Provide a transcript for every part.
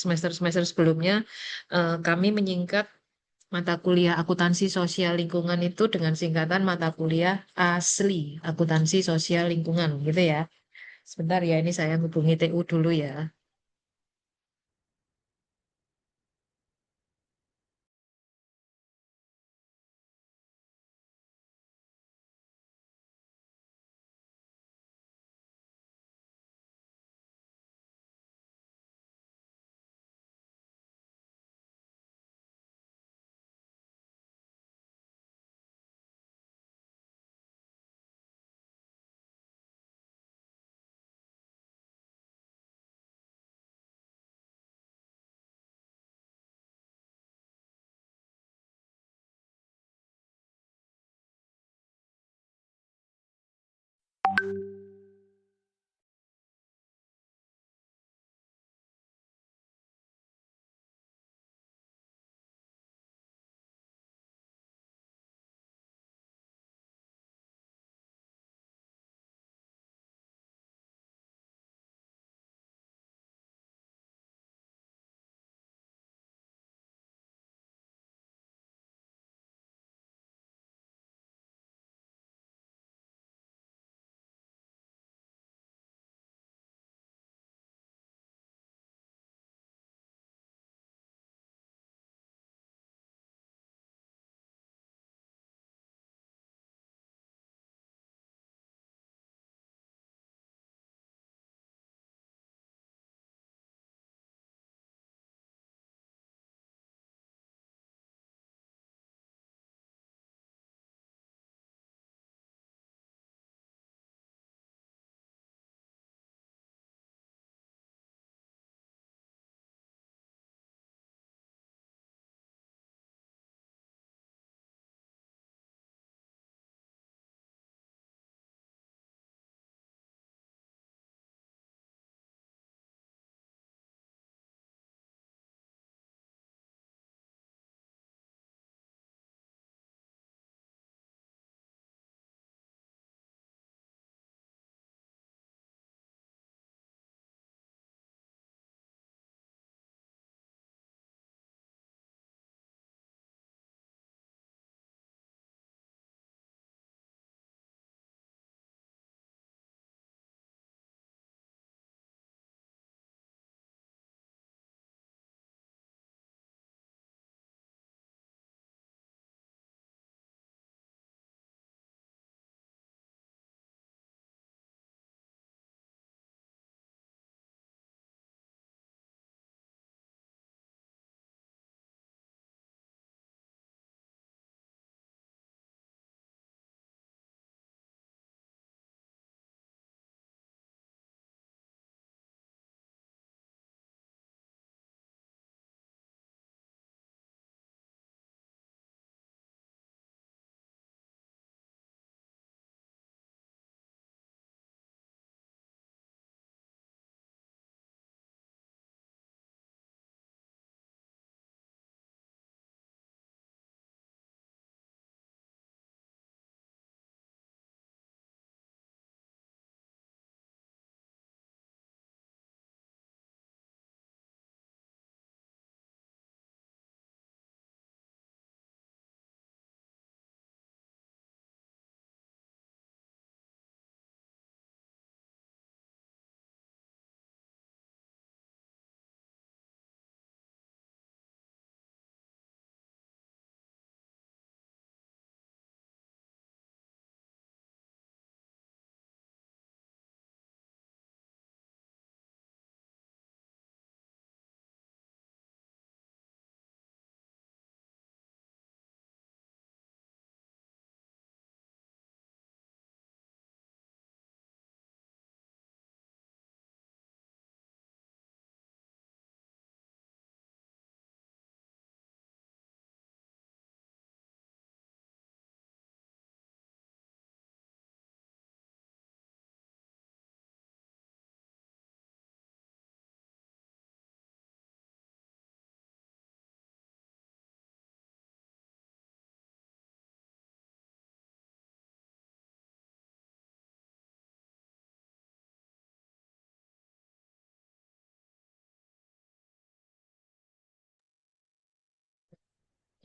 semester-semester sebelumnya kami menyingkat mata kuliah akuntansi sosial lingkungan itu dengan singkatan mata kuliah asli akuntansi sosial lingkungan gitu ya. Sebentar ya, ini saya hubungi TU dulu ya.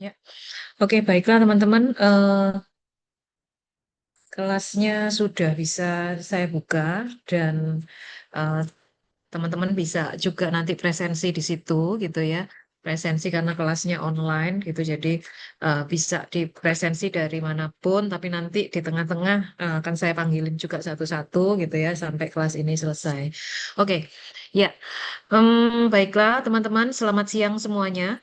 Ya, oke baiklah teman-teman. Kelasnya sudah bisa saya buka dan eh, teman-teman bisa juga nanti presensi di situ gitu ya. Presensi karena kelasnya online gitu. Jadi bisa dipresensi dari manapun tapi nanti di tengah-tengah akan saya panggilin juga satu-satu gitu ya sampai kelas ini selesai. Oke. Ya. Baiklah teman-teman, selamat siang semuanya.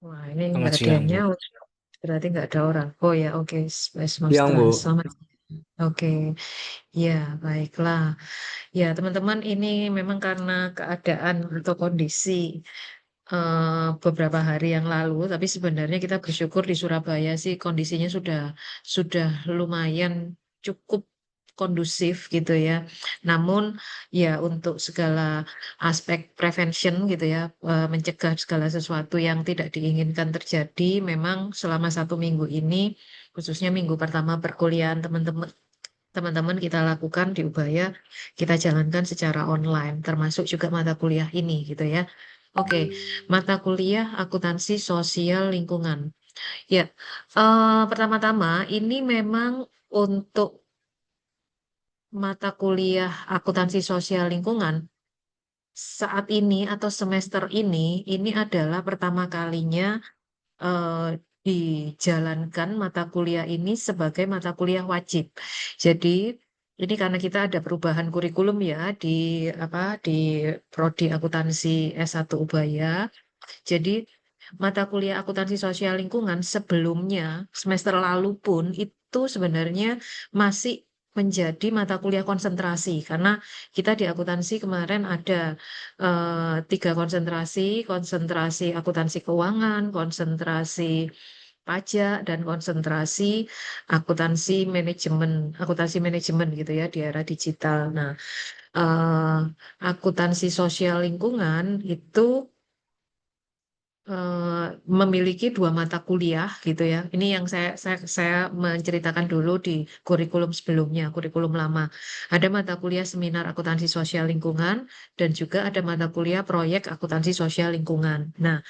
Wah, ini Selamat nggak ada siang, yang Bu. nyaut. Berarti nggak ada orang. Oh ya, oke. Siang, Mas Bu. selamat. Oke. Ya, baiklah. Ya, teman-teman, ini memang karena keadaan atau kondisi beberapa hari yang lalu, tapi sebenarnya kita bersyukur di Surabaya sih kondisinya sudah lumayan cukup kondusif gitu ya. Namun ya untuk segala aspek prevention gitu ya, mencegah segala sesuatu yang tidak diinginkan terjadi, memang selama 1 minggu ini, khususnya minggu pertama perkuliahan teman-teman kita lakukan di Ubaya, kita jalankan secara online, termasuk juga mata kuliah ini gitu ya. Oke, mata kuliah akuntansi sosial lingkungan. Ya, pertama-tama ini memang untuk mata kuliah akuntansi sosial lingkungan saat ini atau semester ini adalah pertama kalinya eh, dijalankan mata kuliah ini sebagai mata kuliah wajib. Jadi ini karena kita ada perubahan kurikulum ya di di prodi akuntansi S1 Ubaya. Jadi mata kuliah akuntansi sosial lingkungan sebelumnya semester lalu pun itu sebenarnya masih menjadi mata kuliah konsentrasi karena kita di akuntansi kemarin ada 3 konsentrasi, konsentrasi akuntansi keuangan, konsentrasi pajak dan konsentrasi akuntansi manajemen gitu ya di era digital. Nah, akuntansi sosial lingkungan itu memiliki 2 mata kuliah gitu ya. Ini yang saya menceritakan dulu di kurikulum sebelumnya, kurikulum lama. Ada mata kuliah seminar akuntansi sosial lingkungan dan juga ada mata kuliah proyek akuntansi sosial lingkungan. Nah,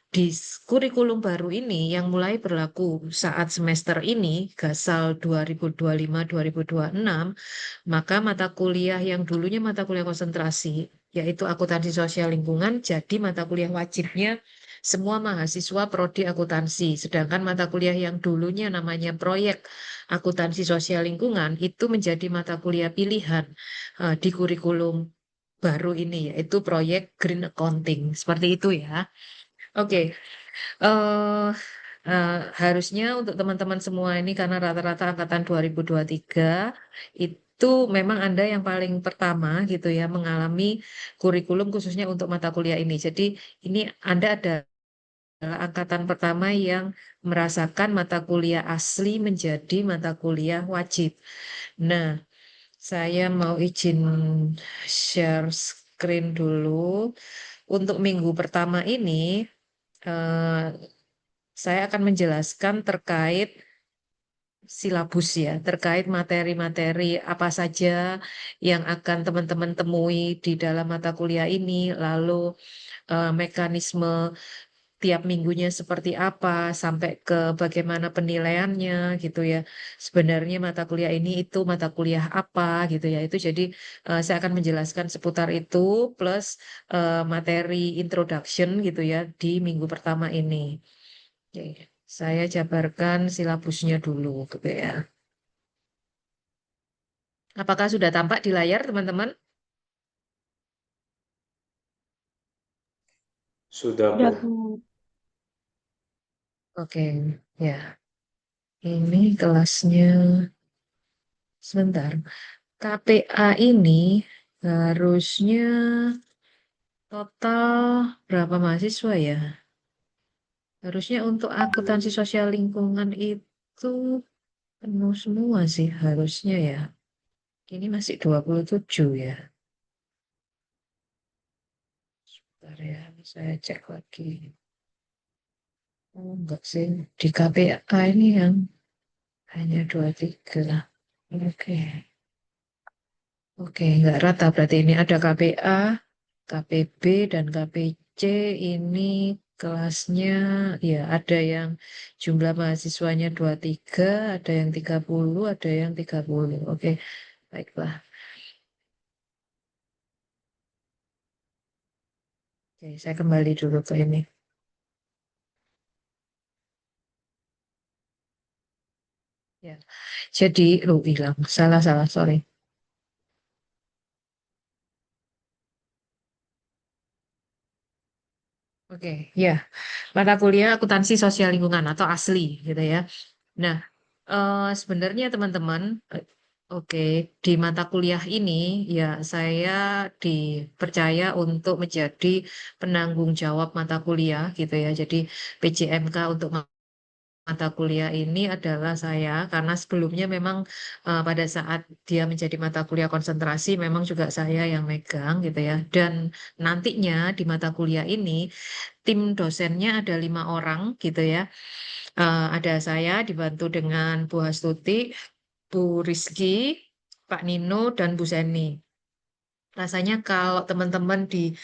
di kurikulum baru ini yang mulai berlaku saat semester ini, Gasal 2025-2026, maka mata kuliah yang dulunya mata kuliah konsentrasi, yaitu akuntansi sosial lingkungan, jadi mata kuliah wajibnya semua mahasiswa prodi akuntansi. Sedangkan mata kuliah yang dulunya namanya proyek akuntansi sosial lingkungan itu menjadi mata kuliah pilihan di kurikulum baru ini, yaitu proyek Green Accounting. Seperti itu ya. Oke, eh harusnya untuk teman-teman semua ini karena rata-rata angkatan 2023 itu memang Anda yang paling pertama gitu ya mengalami kurikulum khususnya untuk mata kuliah ini. Jadi ini Anda adalah angkatan pertama yang merasakan mata kuliah asli menjadi mata kuliah wajib. Nah, saya mau izin share screen dulu. Untuk minggu pertama ini eh, saya akan menjelaskan terkait silabus ya, terkait materi-materi apa saja yang akan teman-teman temui di dalam mata kuliah ini, lalu mekanisme tiap minggunya seperti apa, sampai ke bagaimana penilaiannya gitu ya. Sebenarnya mata kuliah ini itu mata kuliah apa gitu ya. Itu jadi saya akan menjelaskan seputar itu plus materi introduction gitu ya di minggu pertama ini. Oke, saya jabarkan silabusnya dulu gitu ya. Apakah sudah tampak di layar, teman-teman? Sudah, Udah, Bu. Bu. Oke, ya. Ini kelasnya sebentar. KPA ini harusnya total berapa mahasiswa ya? Harusnya untuk akuntansi sosial lingkungan itu penuh semua sih harusnya ya. Ini masih 27 ya. Bentar ya, saya cek lagi. Oh, enggak sih. Di KPA ini yang hanya 23. Oke. Oke, enggak rata berarti ini ada KPA, KPB, dan KPC. C ini kelasnya ya ada yang jumlah mahasiswanya 23, ada yang 30, ada yang 30. Oke, baiklah. Oke, saya kembali dulu ke ini. Ya. Jadi, lu bilang salah salah sorry. Oke, ya. Mata kuliah akuntansi sosial lingkungan atau asli gitu ya. Nah, sebenarnya teman-teman, oke, di mata kuliah ini ya saya dipercaya untuk menjadi penanggung jawab mata kuliah gitu ya. Jadi PJMK untuk mata kuliah ini adalah saya karena sebelumnya memang pada saat dia menjadi mata kuliah konsentrasi memang juga saya yang megang gitu ya. Dan nantinya di mata kuliah ini tim dosennya ada 5 orang gitu ya. Ada saya dibantu dengan Bu Hastuti, Bu Rizky, Pak Nino, dan Bu Seni. Rasanya kalau teman-teman di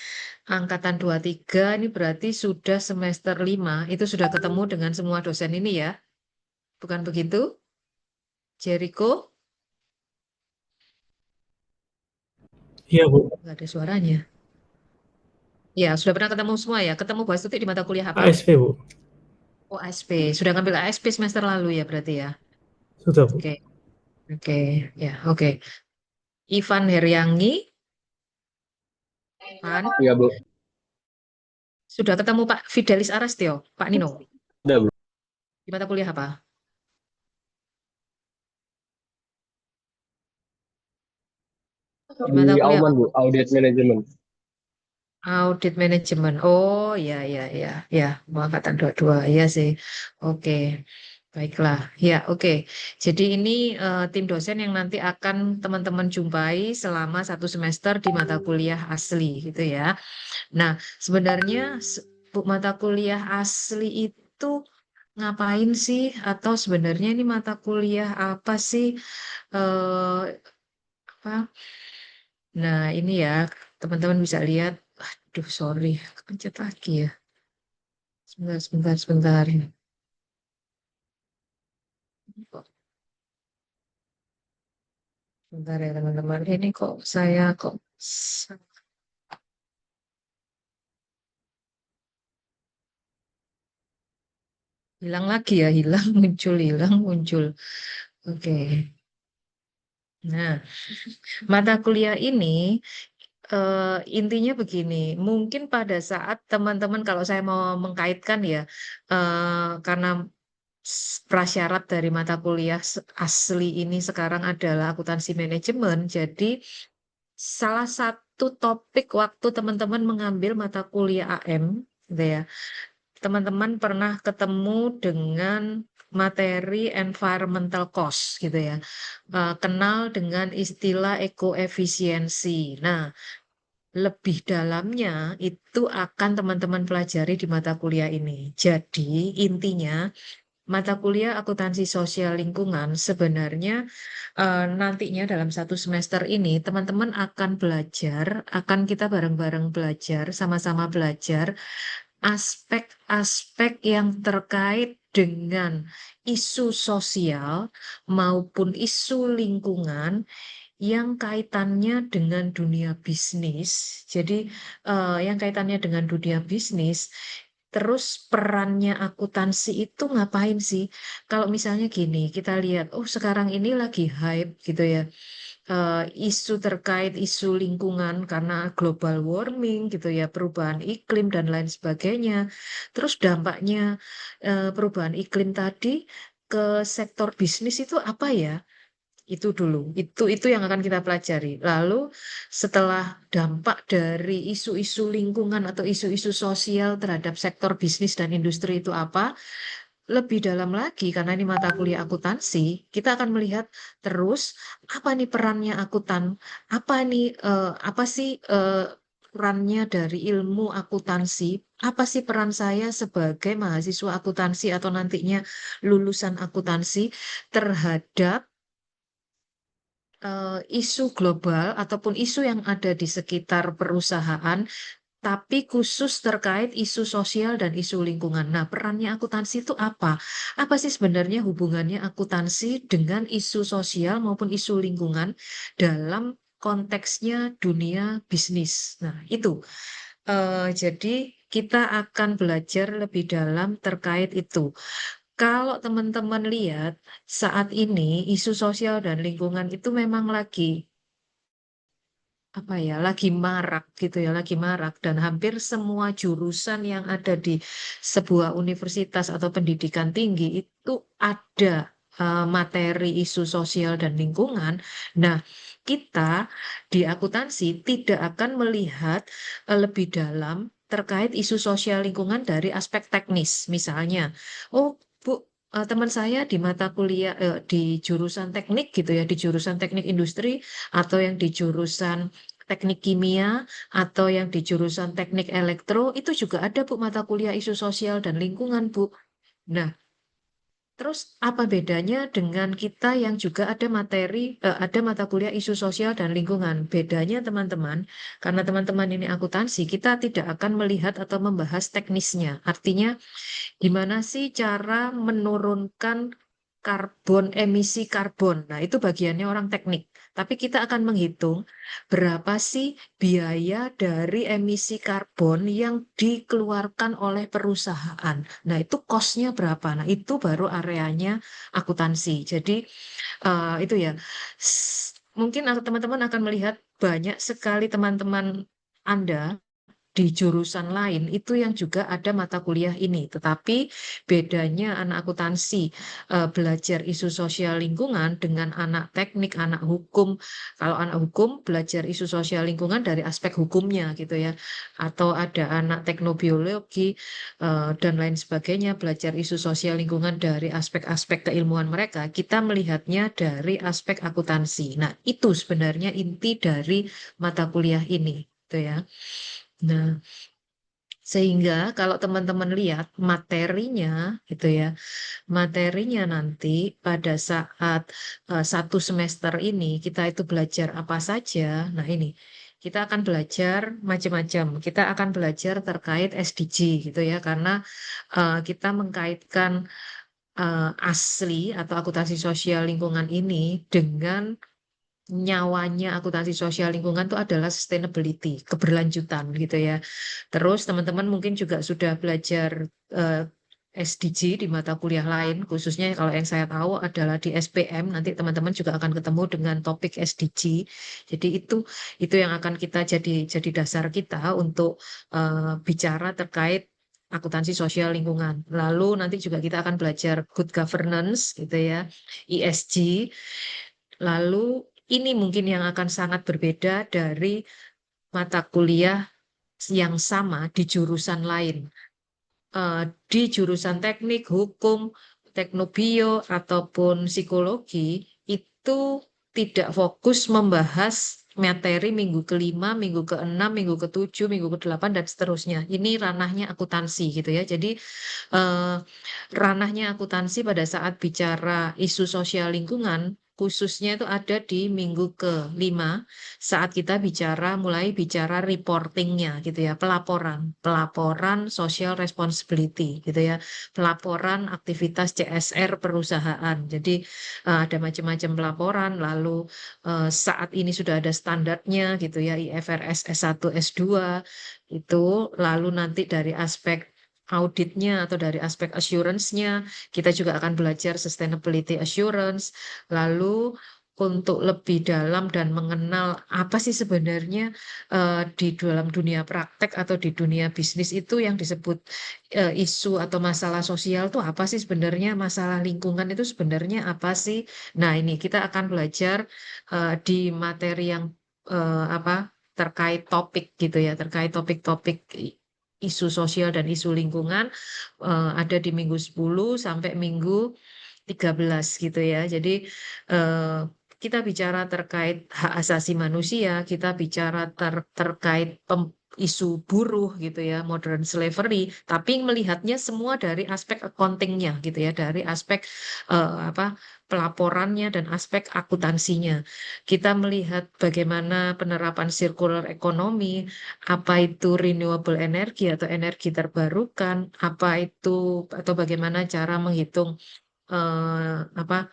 angkatan 23 ini berarti sudah semester 5 itu sudah ketemu dengan semua dosen ini ya. Bukan begitu, Jericho? Iya, Bu. Nggak ada suaranya. Ya, sudah pernah ketemu semua ya. Ketemu Bu Hastuti di mata kuliah apa? ASP, Bu. Oh, ASP. Sudah ngambil ASP semester lalu ya berarti ya. Sudah, Bu. Oke, oke. Ya, oke. Ivan Heriangi, Van. Iya, Bu. Sudah ketemu Pak Fidelis Arastio, Pak Nino. Udah, Bu. Di mata kuliah apa? Di Di mata kuliah Auman, apa? Bu. Audit Management. Audit manajemen. Oh, ya, ya, ya, ya. Mau angkatan 22. Iya sih. Oke. Baiklah. Ya, oke. Jadi ini tim dosen yang nanti akan teman-teman jumpai selama 1 semester di mata kuliah asli, gitu ya. Nah, sebenarnya mata kuliah asli itu ngapain sih? Atau sebenarnya ini mata kuliah apa sih? Eh, apa? Nah, ini ya, teman-teman bisa lihat. Aduh, sorry, kepencet lagi ya. Sebentar, sebentar, sebentar. Kok- Sebentar ya, teman-teman. Ini kok saya kok hilang lagi ya, hilang, muncul, hilang, muncul. Oke. Nah, mata kuliah ini intinya begini, mungkin pada saat teman-teman kalau saya mau mengkaitkan ya, karena prasyarat dari mata kuliah asli ini sekarang adalah akuntansi manajemen. Jadi salah satu topik waktu teman-teman mengambil mata kuliah AM, gitu ya, teman-teman pernah ketemu dengan materi environmental cost, gitu ya. Kenal dengan istilah ekoefisiensi. Nah, lebih dalamnya itu akan teman-teman pelajari di mata kuliah ini. Jadi, intinya mata kuliah akuntansi sosial lingkungan sebenarnya nantinya dalam 1 semester ini teman-teman akan belajar, akan kita bareng-bareng belajar, sama-sama belajar aspek-aspek yang terkait dengan isu sosial maupun isu lingkungan yang kaitannya dengan dunia bisnis. Jadi, yang kaitannya dengan dunia bisnis, terus perannya akuntansi itu ngapain sih? Kalau misalnya gini, kita lihat, oh sekarang ini lagi hype gitu ya, isu terkait isu lingkungan karena global warming gitu ya, perubahan iklim dan lain sebagainya. Terus dampaknya perubahan iklim tadi ke sektor bisnis itu apa ya? Itu dulu, itu yang akan kita pelajari. Lalu setelah dampak dari isu-isu lingkungan atau isu-isu sosial terhadap sektor bisnis dan industri itu apa, lebih dalam lagi karena ini mata kuliah akuntansi, kita akan melihat terus apa nih perannya akuntan, apa sih perannya dari ilmu akuntansi, apa sih peran saya sebagai mahasiswa akuntansi atau nantinya lulusan akuntansi terhadap isu global ataupun isu yang ada di sekitar perusahaan tapi khusus terkait isu sosial dan isu lingkungan. Nah, perannya akuntansi itu apa? Apa sih sebenarnya hubungannya akuntansi dengan isu sosial maupun isu lingkungan dalam konteksnya dunia bisnis? Nah, itu. Jadi kita akan belajar lebih dalam terkait itu. Kalau teman-teman lihat saat ini isu sosial dan lingkungan itu memang lagi apa ya, lagi marak gitu ya, lagi marak dan hampir semua jurusan yang ada di sebuah universitas atau pendidikan tinggi itu ada materi isu sosial dan lingkungan. Nah, kita di akuntansi tidak akan melihat lebih dalam terkait isu sosial lingkungan dari aspek teknis. Misalnya, oh Bu, teman saya di mata kuliah di jurusan teknik gitu ya, di jurusan teknik industri atau yang di jurusan teknik kimia atau yang di jurusan teknik elektro itu juga ada Bu mata kuliah isu sosial dan lingkungan Bu. Nah, terus apa bedanya dengan kita yang juga ada ada mata kuliah isu sosial dan lingkungan? Bedanya teman-teman, karena teman-teman ini akuntansi, kita tidak akan melihat atau membahas teknisnya. Artinya gimana sih cara menurunkan emisi karbon? Nah, itu bagiannya orang teknik. Tapi kita akan menghitung berapa sih biaya dari emisi karbon yang dikeluarkan oleh perusahaan. Nah, itu cost-nya berapa? Nah, itu baru areanya akuntansi. Jadi, itu ya. Mungkin teman-teman akan melihat banyak sekali teman-teman Anda di jurusan lain itu yang juga ada mata kuliah ini. Tetapi bedanya anak akuntansi belajar isu sosial lingkungan dengan anak teknik, anak hukum. Kalau anak hukum belajar isu sosial lingkungan dari aspek hukumnya gitu ya. Atau ada anak teknobiologi dan lain sebagainya belajar isu sosial lingkungan dari aspek-aspek keilmuan mereka. Kita melihatnya dari aspek akuntansi. Nah, itu sebenarnya inti dari mata kuliah ini. Gitu ya. Nah, sehingga kalau teman-teman lihat materinya gitu ya, materinya nanti pada saat satu semester ini kita itu belajar apa saja. Nah, ini kita akan belajar macam-macam. Kita akan belajar terkait SDG gitu ya, karena kita mengkaitkan asli atau akuntansi sosial lingkungan ini dengan nyawanya akuntansi sosial lingkungan itu adalah sustainability, keberlanjutan gitu ya. Terus teman-teman mungkin juga sudah belajar eh, SDG di mata kuliah lain, khususnya kalau yang saya tahu adalah di SPM, nanti teman-teman juga akan ketemu dengan topik SDG. Jadi itu yang akan kita jadi dasar kita untuk bicara terkait akuntansi sosial lingkungan. Lalu nanti juga kita akan belajar good governance gitu ya, ESG. Lalu ini mungkin yang akan sangat berbeda dari mata kuliah yang sama di jurusan lain. Di jurusan teknik, hukum, teknobio, ataupun psikologi, itu tidak fokus membahas materi minggu kelima, minggu keenam, minggu ketujuh, minggu kedelapan, dan seterusnya. Ini ranahnya akuntansi gitu ya. Jadi eh, ranahnya akuntansi pada saat bicara isu sosial lingkungan, khususnya itu ada di minggu kelima saat kita mulai bicara reportingnya gitu ya, pelaporan social responsibility gitu ya, pelaporan aktivitas CSR perusahaan. Jadi ada macam-macam pelaporan, lalu saat ini sudah ada standarnya gitu ya, IFRS S1, S2 itu, lalu nanti dari aspek auditnya atau dari aspek assurance-nya, kita juga akan belajar sustainability assurance. Lalu untuk lebih dalam dan mengenal apa sih sebenarnya di dalam dunia praktek atau di dunia bisnis itu yang disebut isu atau masalah sosial itu apa sih sebenarnya, masalah lingkungan itu sebenarnya apa sih. Nah, ini kita akan belajar di materi yang apa terkait topik gitu ya, terkait topik-topik isu sosial dan isu lingkungan ada di minggu 10 sampai minggu 13 gitu ya. Jadi eh, kita bicara terkait hak asasi manusia, kita bicara terkait isu buruh gitu ya, modern slavery, tapi melihatnya semua dari aspek accountingnya gitu ya, dari aspek apa pelaporannya dan aspek akuntansinya. Kita melihat bagaimana penerapan circular economy, apa itu renewable energy atau energi terbarukan, apa itu atau bagaimana cara menghitung apa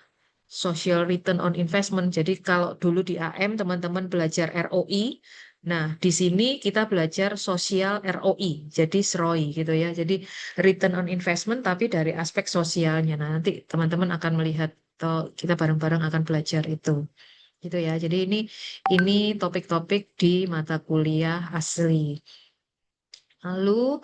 social return on investment. Jadi kalau dulu di AM teman-teman belajar ROI, nah di sini kita belajar sosial ROI, jadi SROI gitu ya. Jadi return on investment tapi dari aspek sosialnya. Nah, nanti teman-teman akan melihat atau kita bareng-bareng akan belajar itu. Gitu ya. Jadi ini topik-topik di mata kuliah asli. Lalu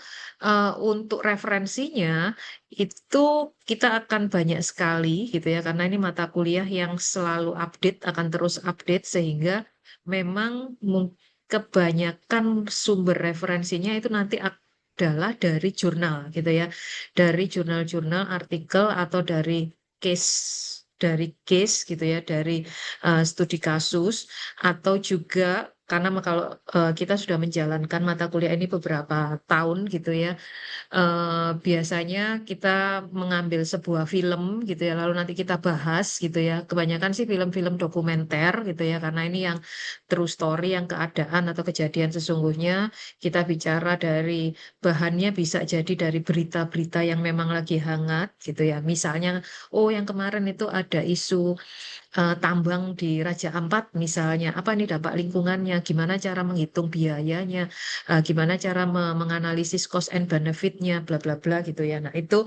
untuk referensinya itu kita akan banyak sekali gitu ya karena ini mata kuliah yang selalu update akan terus update sehingga memang kebanyakan sumber referensinya itu nanti adalah dari jurnal gitu ya dari jurnal-jurnal artikel atau case dari case gitu ya dari studi kasus atau juga karena kalau kita sudah menjalankan mata kuliah ini beberapa tahun gitu ya, biasanya kita mengambil sebuah film gitu ya, lalu nanti kita bahas gitu ya. Kebanyakan sih film-film dokumenter gitu ya, karena ini yang true story, yang keadaan atau kejadian sesungguhnya. Kita bicara dari bahannya bisa jadi dari berita-berita yang memang lagi hangat gitu ya. Misalnya, oh yang kemarin itu ada isu tambang di Raja Ampat misalnya, apa nih dampak lingkungannya, gimana cara menghitung biayanya, gimana cara menganalisis cost and benefitnya, bla bla bla gitu ya. Nah itu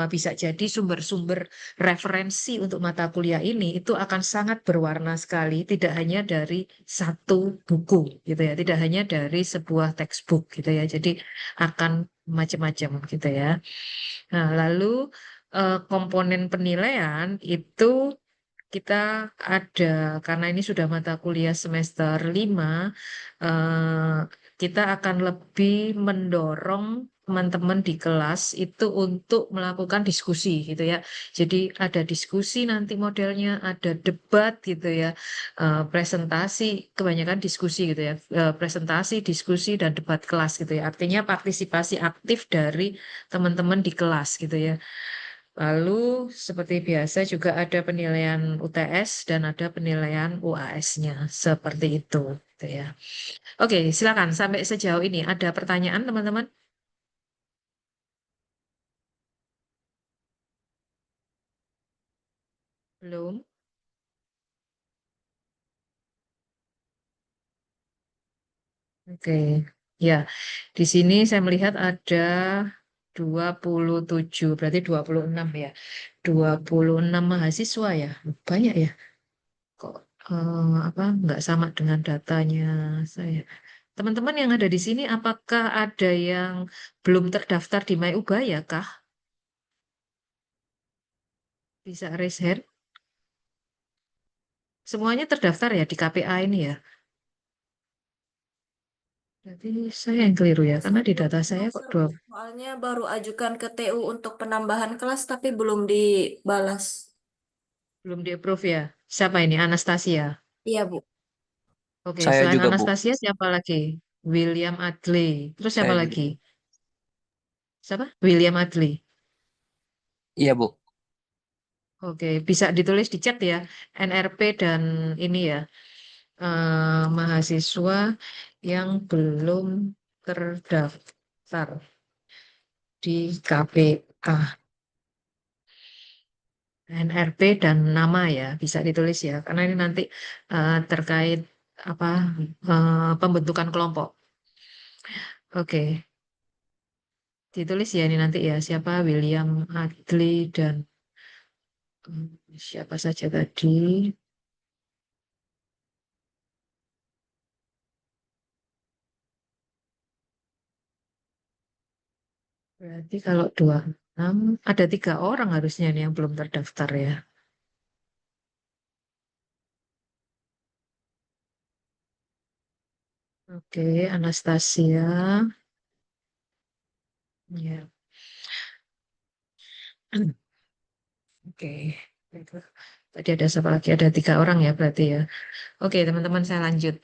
bisa jadi sumber-sumber referensi untuk mata kuliah ini itu akan sangat berwarna sekali, tidak hanya dari satu buku gitu ya, tidak hanya dari sebuah textbook gitu ya. Jadi akan macam-macam gitu ya. Nah, lalu komponen penilaian itu kita ada, karena ini sudah mata kuliah semester 5, eh, kita akan lebih mendorong teman-teman di kelas itu untuk melakukan diskusi gitu ya. Jadi ada diskusi nanti modelnya, ada debat gitu ya, presentasi, kebanyakan diskusi gitu ya, presentasi, diskusi, dan debat kelas gitu ya. Artinya partisipasi aktif dari teman-teman di kelas gitu ya. Lalu seperti biasa juga ada penilaian UTS dan ada penilaian UAS-nya. Seperti itu, gitu ya. Oke, silakan sampai sejauh ini ada pertanyaan teman-teman? Belum? Oke. Ya, di sini saya melihat ada 27, berarti 26 ya. 26 mahasiswa ya. Banyak ya. Kok apa nggak sama dengan datanya saya. Teman-teman yang ada di sini, apakah ada yang belum terdaftar di MyUbaya kah? Bisa raise hand? Semuanya terdaftar ya di KPA ini ya? Berarti saya yang keliru ya, karena di Belum data saya kok terdaftar, Bu. dua, Soalnya baru ajukan ke TU untuk penambahan kelas tapi belum dibalas. belum di-approve ya. Siapa ini? Anastasia. Iya, Bu. Oke, Saya selain juga, Bu. Anastasia siapa lagi? William Adley. Terus siapa Saya juga. lagi? Siapa? William Adley. Iya, Bu. Oke, bisa ditulis di chat ya. NRP dan ini ya. Mahasiswa yang belum terdaftar di KPA. NRP dan nama ya, bisa ditulis ya, karena ini nanti terkait apa pembentukan kelompok. Oke, ditulis ya ini nanti ya, siapa William Adli dan siapa saja tadi. Berarti kalau 26, ada 3 orang harusnya nih yang belum terdaftar ya. Oke, Anastasia. Ya. Oke. Tadi ada siapa lagi? Ada 3 orang ya berarti ya. Oke, teman-teman saya lanjut.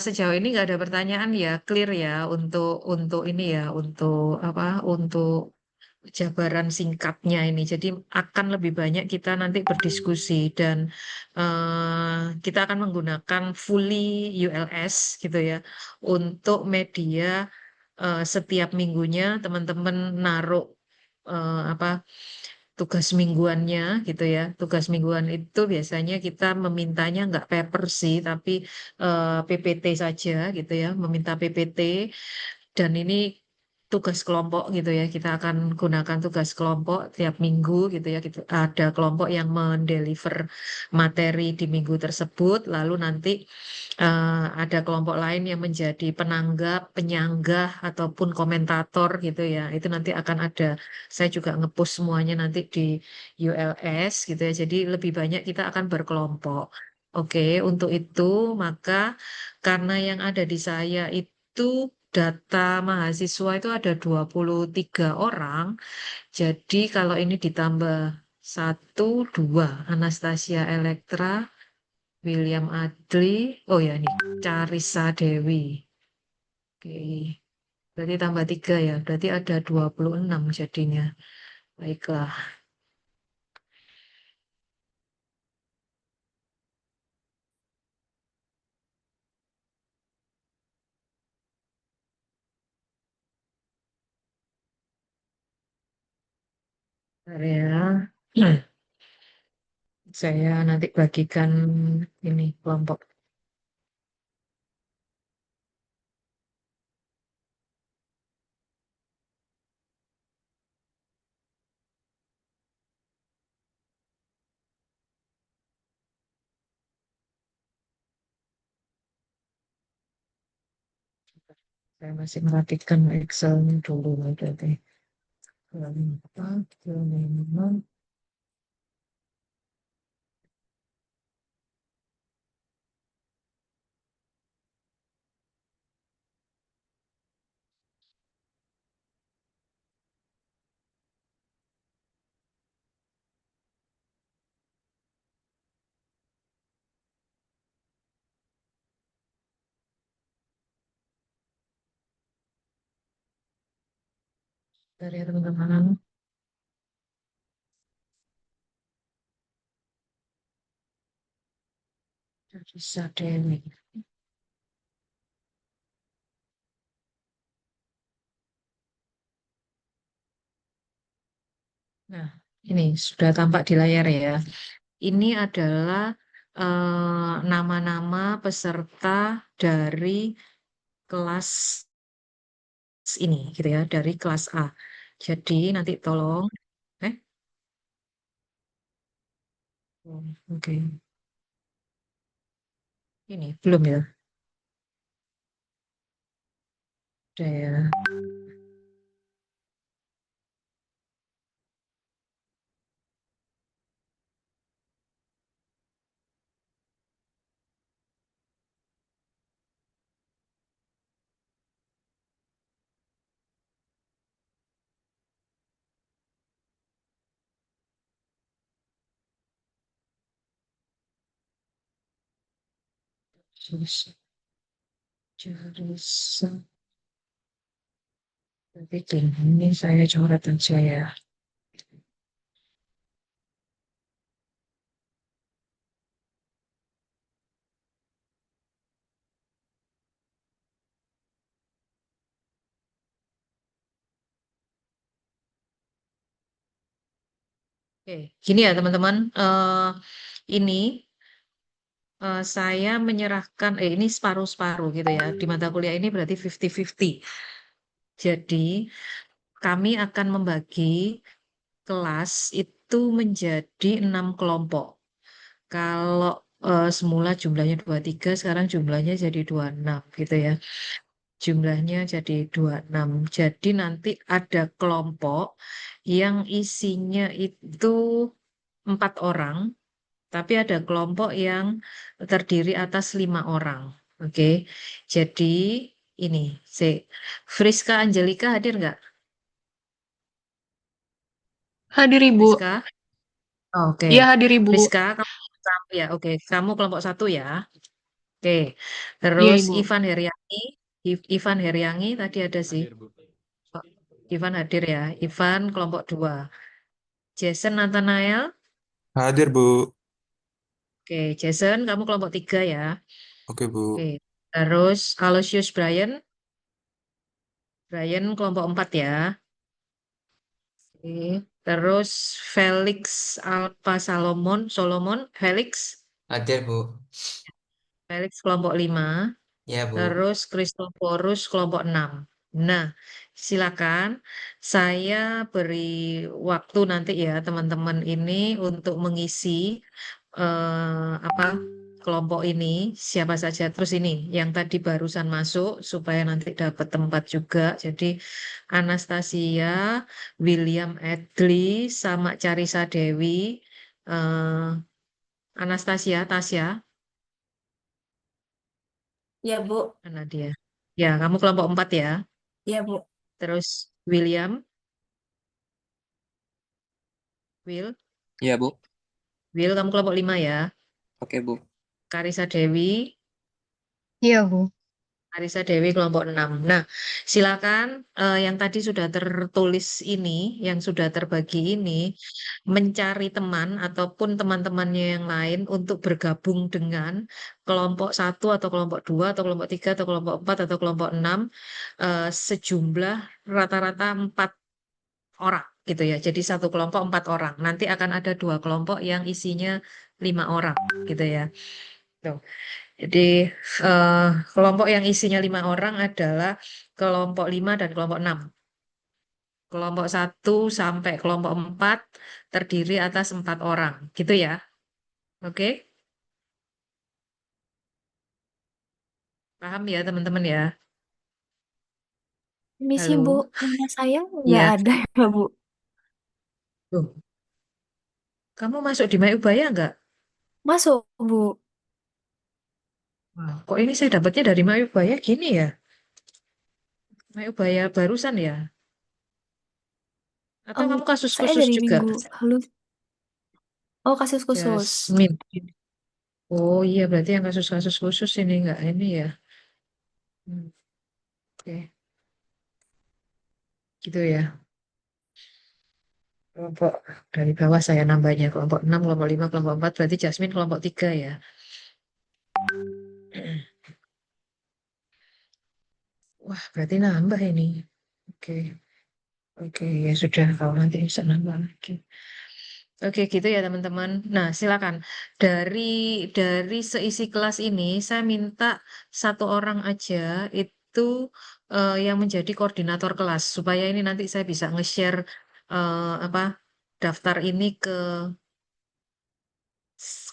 Sejauh ini nggak ada pertanyaan ya, clear ya untuk ini ya, untuk apa? Untuk jabaran singkatnya ini. Jadi akan lebih banyak kita nanti berdiskusi dan kita akan menggunakan fully ULS gitu ya untuk media setiap minggunya teman-teman naruh apa tugas mingguannya gitu ya. Tugas mingguan itu biasanya kita memintanya nggak paper sih, tapi PPT saja gitu ya, meminta PPT dan ini tugas kelompok gitu ya. Kita akan gunakan tugas kelompok tiap minggu gitu ya. Gitu. Ada kelompok yang mendeliver materi di minggu tersebut, lalu nanti ada kelompok lain yang menjadi penanggap, penyanggah ataupun komentator gitu ya. Itu nanti akan ada. Saya juga ngepost semuanya nanti di ULS gitu ya. Jadi lebih banyak kita akan berkelompok. Oke, untuk itu maka karena yang ada di saya itu data mahasiswa itu ada 23 orang. Jadi kalau ini ditambah satu, dua, Anastasia Elektra, William Adli, oh ya ini Carissa Dewi. Oke, berarti tambah 3 ya, berarti ada 26 jadinya. Baiklah, bentar ya. Saya nanti bagikan ini kelompok. Saya masih merapikan Excel-nya dulu berarti. Keempat, kelima, dari teman-teman. Carissa Dewi. Nah, ini sudah tampak di layar ya. Ini adalah nama-nama peserta dari kelas ini, gitu ya, dari kelas A. Jadi nanti tolong, eh, oh, oke, ini belum ya, udah ya. Carissa, Carissa. Tapi ini saya coret aja ya. Oke, gini ya teman-teman. Ini saya menyerahkan, ini separuh-separuh gitu ya. Di mata kuliah ini berarti 50-50. Jadi kami akan membagi kelas itu menjadi 6 kelompok. Kalau semula jumlahnya 23, sekarang jumlahnya jadi 26 gitu ya. Jumlahnya jadi 26. Jadi nanti ada kelompok yang isinya itu 4 orang, tapi ada kelompok yang terdiri atas 5 orang. Oke, jadi ini, Friska Angelika hadir nggak? Hadir Ibu. Friska? Oke. Iya hadir Ibu. Rizka, kamu ya. Oke, kamu kelompok 1 ya. Oke. Iya Terus Ibu. Ivan Heriangi tadi ada sih. Hadir, Bu. Oh, Ivan hadir ya. Ivan kelompok 2. Jason Nathanael. Hadir, Bu. Oke, Jason kamu kelompok 3 ya. Oke, Bu. Oke. Terus Aloysius Brian kelompok 4 ya. Oke. Terus Felix Alpa Felix Hadir, Bu. kelompok 5. Ya, Bu. Terus Christophorus kelompok 6. Nah, silakan saya beri waktu nanti ya teman-teman ini untuk mengisi apa kelompok ini siapa saja. Terus ini yang tadi barusan masuk supaya nanti dapat tempat juga. Jadi Anastasia, William Edley, sama Carissa Dewi, eh, Anastasia, Tasya, Ya, Bu. mana dia? Ya, kamu kelompok 4 ya. Ya, Bu. Terus Will, Ya, Bu. Will kamu kelompok 5 ya. Oke, Bu. Karissa Dewi, Iya Bu. kelompok 6. Nah, silakan yang tadi sudah tertulis ini, yang sudah terbagi ini, mencari teman ataupun teman-temannya yang lain untuk bergabung dengan kelompok 1 atau kelompok 2 atau kelompok 3 atau kelompok 4 atau kelompok 6 sejumlah rata-rata 4 orang gitu ya. Jadi satu kelompok 4 orang. Nanti akan ada 2 kelompok yang isinya 5 orang gitu ya. Tuh. Jadi eh, kelompok yang isinya 5 orang adalah kelompok 5 dan kelompok 6. Kelompok 1 sampai kelompok 4 terdiri atas 4 orang. Gitu ya. Oke? Paham ya teman-teman ya? Misi, Bu. Halo? Nama saya nggak Iya. ada ya, Bu. Tuh. Kamu masuk di My Ubaya nggak? Masuk, Bu. Wah, kok ini saya dapatnya dari My Ubaya gini ya? My Ubaya barusan ya? Atau Em, kamu kasus saya khusus dari juga? minggu lalu. Oh, kasus khusus. Jasmine. Oh iya, berarti yang kasus-kasus khusus ini enggak ini ya. Hmm, oke, gitu ya. Kelompok dari bawah saya nambahnya kelompok 6, kelompok 5, kelompok 4, berarti Jasmine kelompok 3 ya. Wah, berarti nambah ini. Oke. Oke, ya sudah kalau nanti bisa nambah lagi. Oke, gitu ya teman-teman. Nah, silakan. Dari seisi kelas ini saya minta satu orang aja itu yang menjadi koordinator kelas supaya ini nanti saya bisa nge-share apa daftar ini ke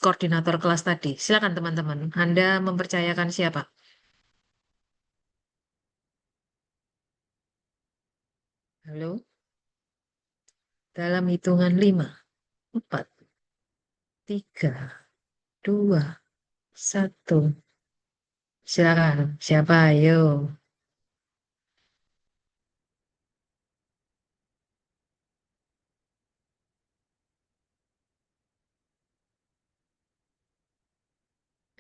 koordinator kelas tadi. Silakan teman-teman. Anda mempercayakan siapa? Halo? Dalam hitungan 5, 4, 3, 2, 1. Silakan. Siapa? Ayo.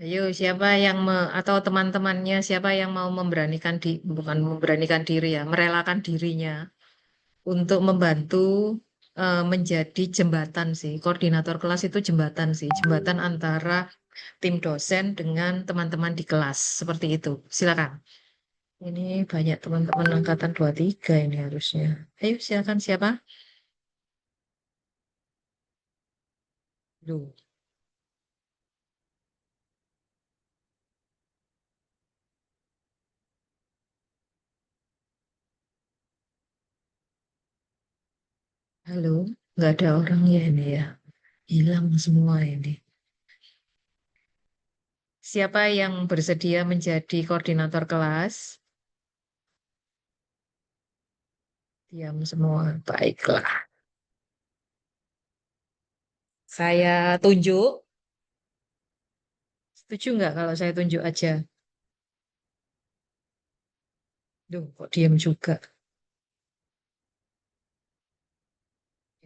Ayo, siapa yang atau teman-temannya siapa yang mau bukan memberanikan diri ya, merelakan dirinya untuk membantu menjadi jembatan sih. Koordinator kelas itu jembatan sih, jembatan antara tim dosen dengan teman-teman di kelas. Seperti itu. Silakan. Ini banyak teman-teman angkatan 23 ini harusnya. Ayo, silakan siapa? Duh. Halo, nggak ada orangnya ini ya. Hilang semua ini. Siapa yang bersedia menjadi koordinator kelas? Diam semua. Baiklah. Saya tunjuk. Setuju nggak kalau saya tunjuk aja? Duh, kok diam juga?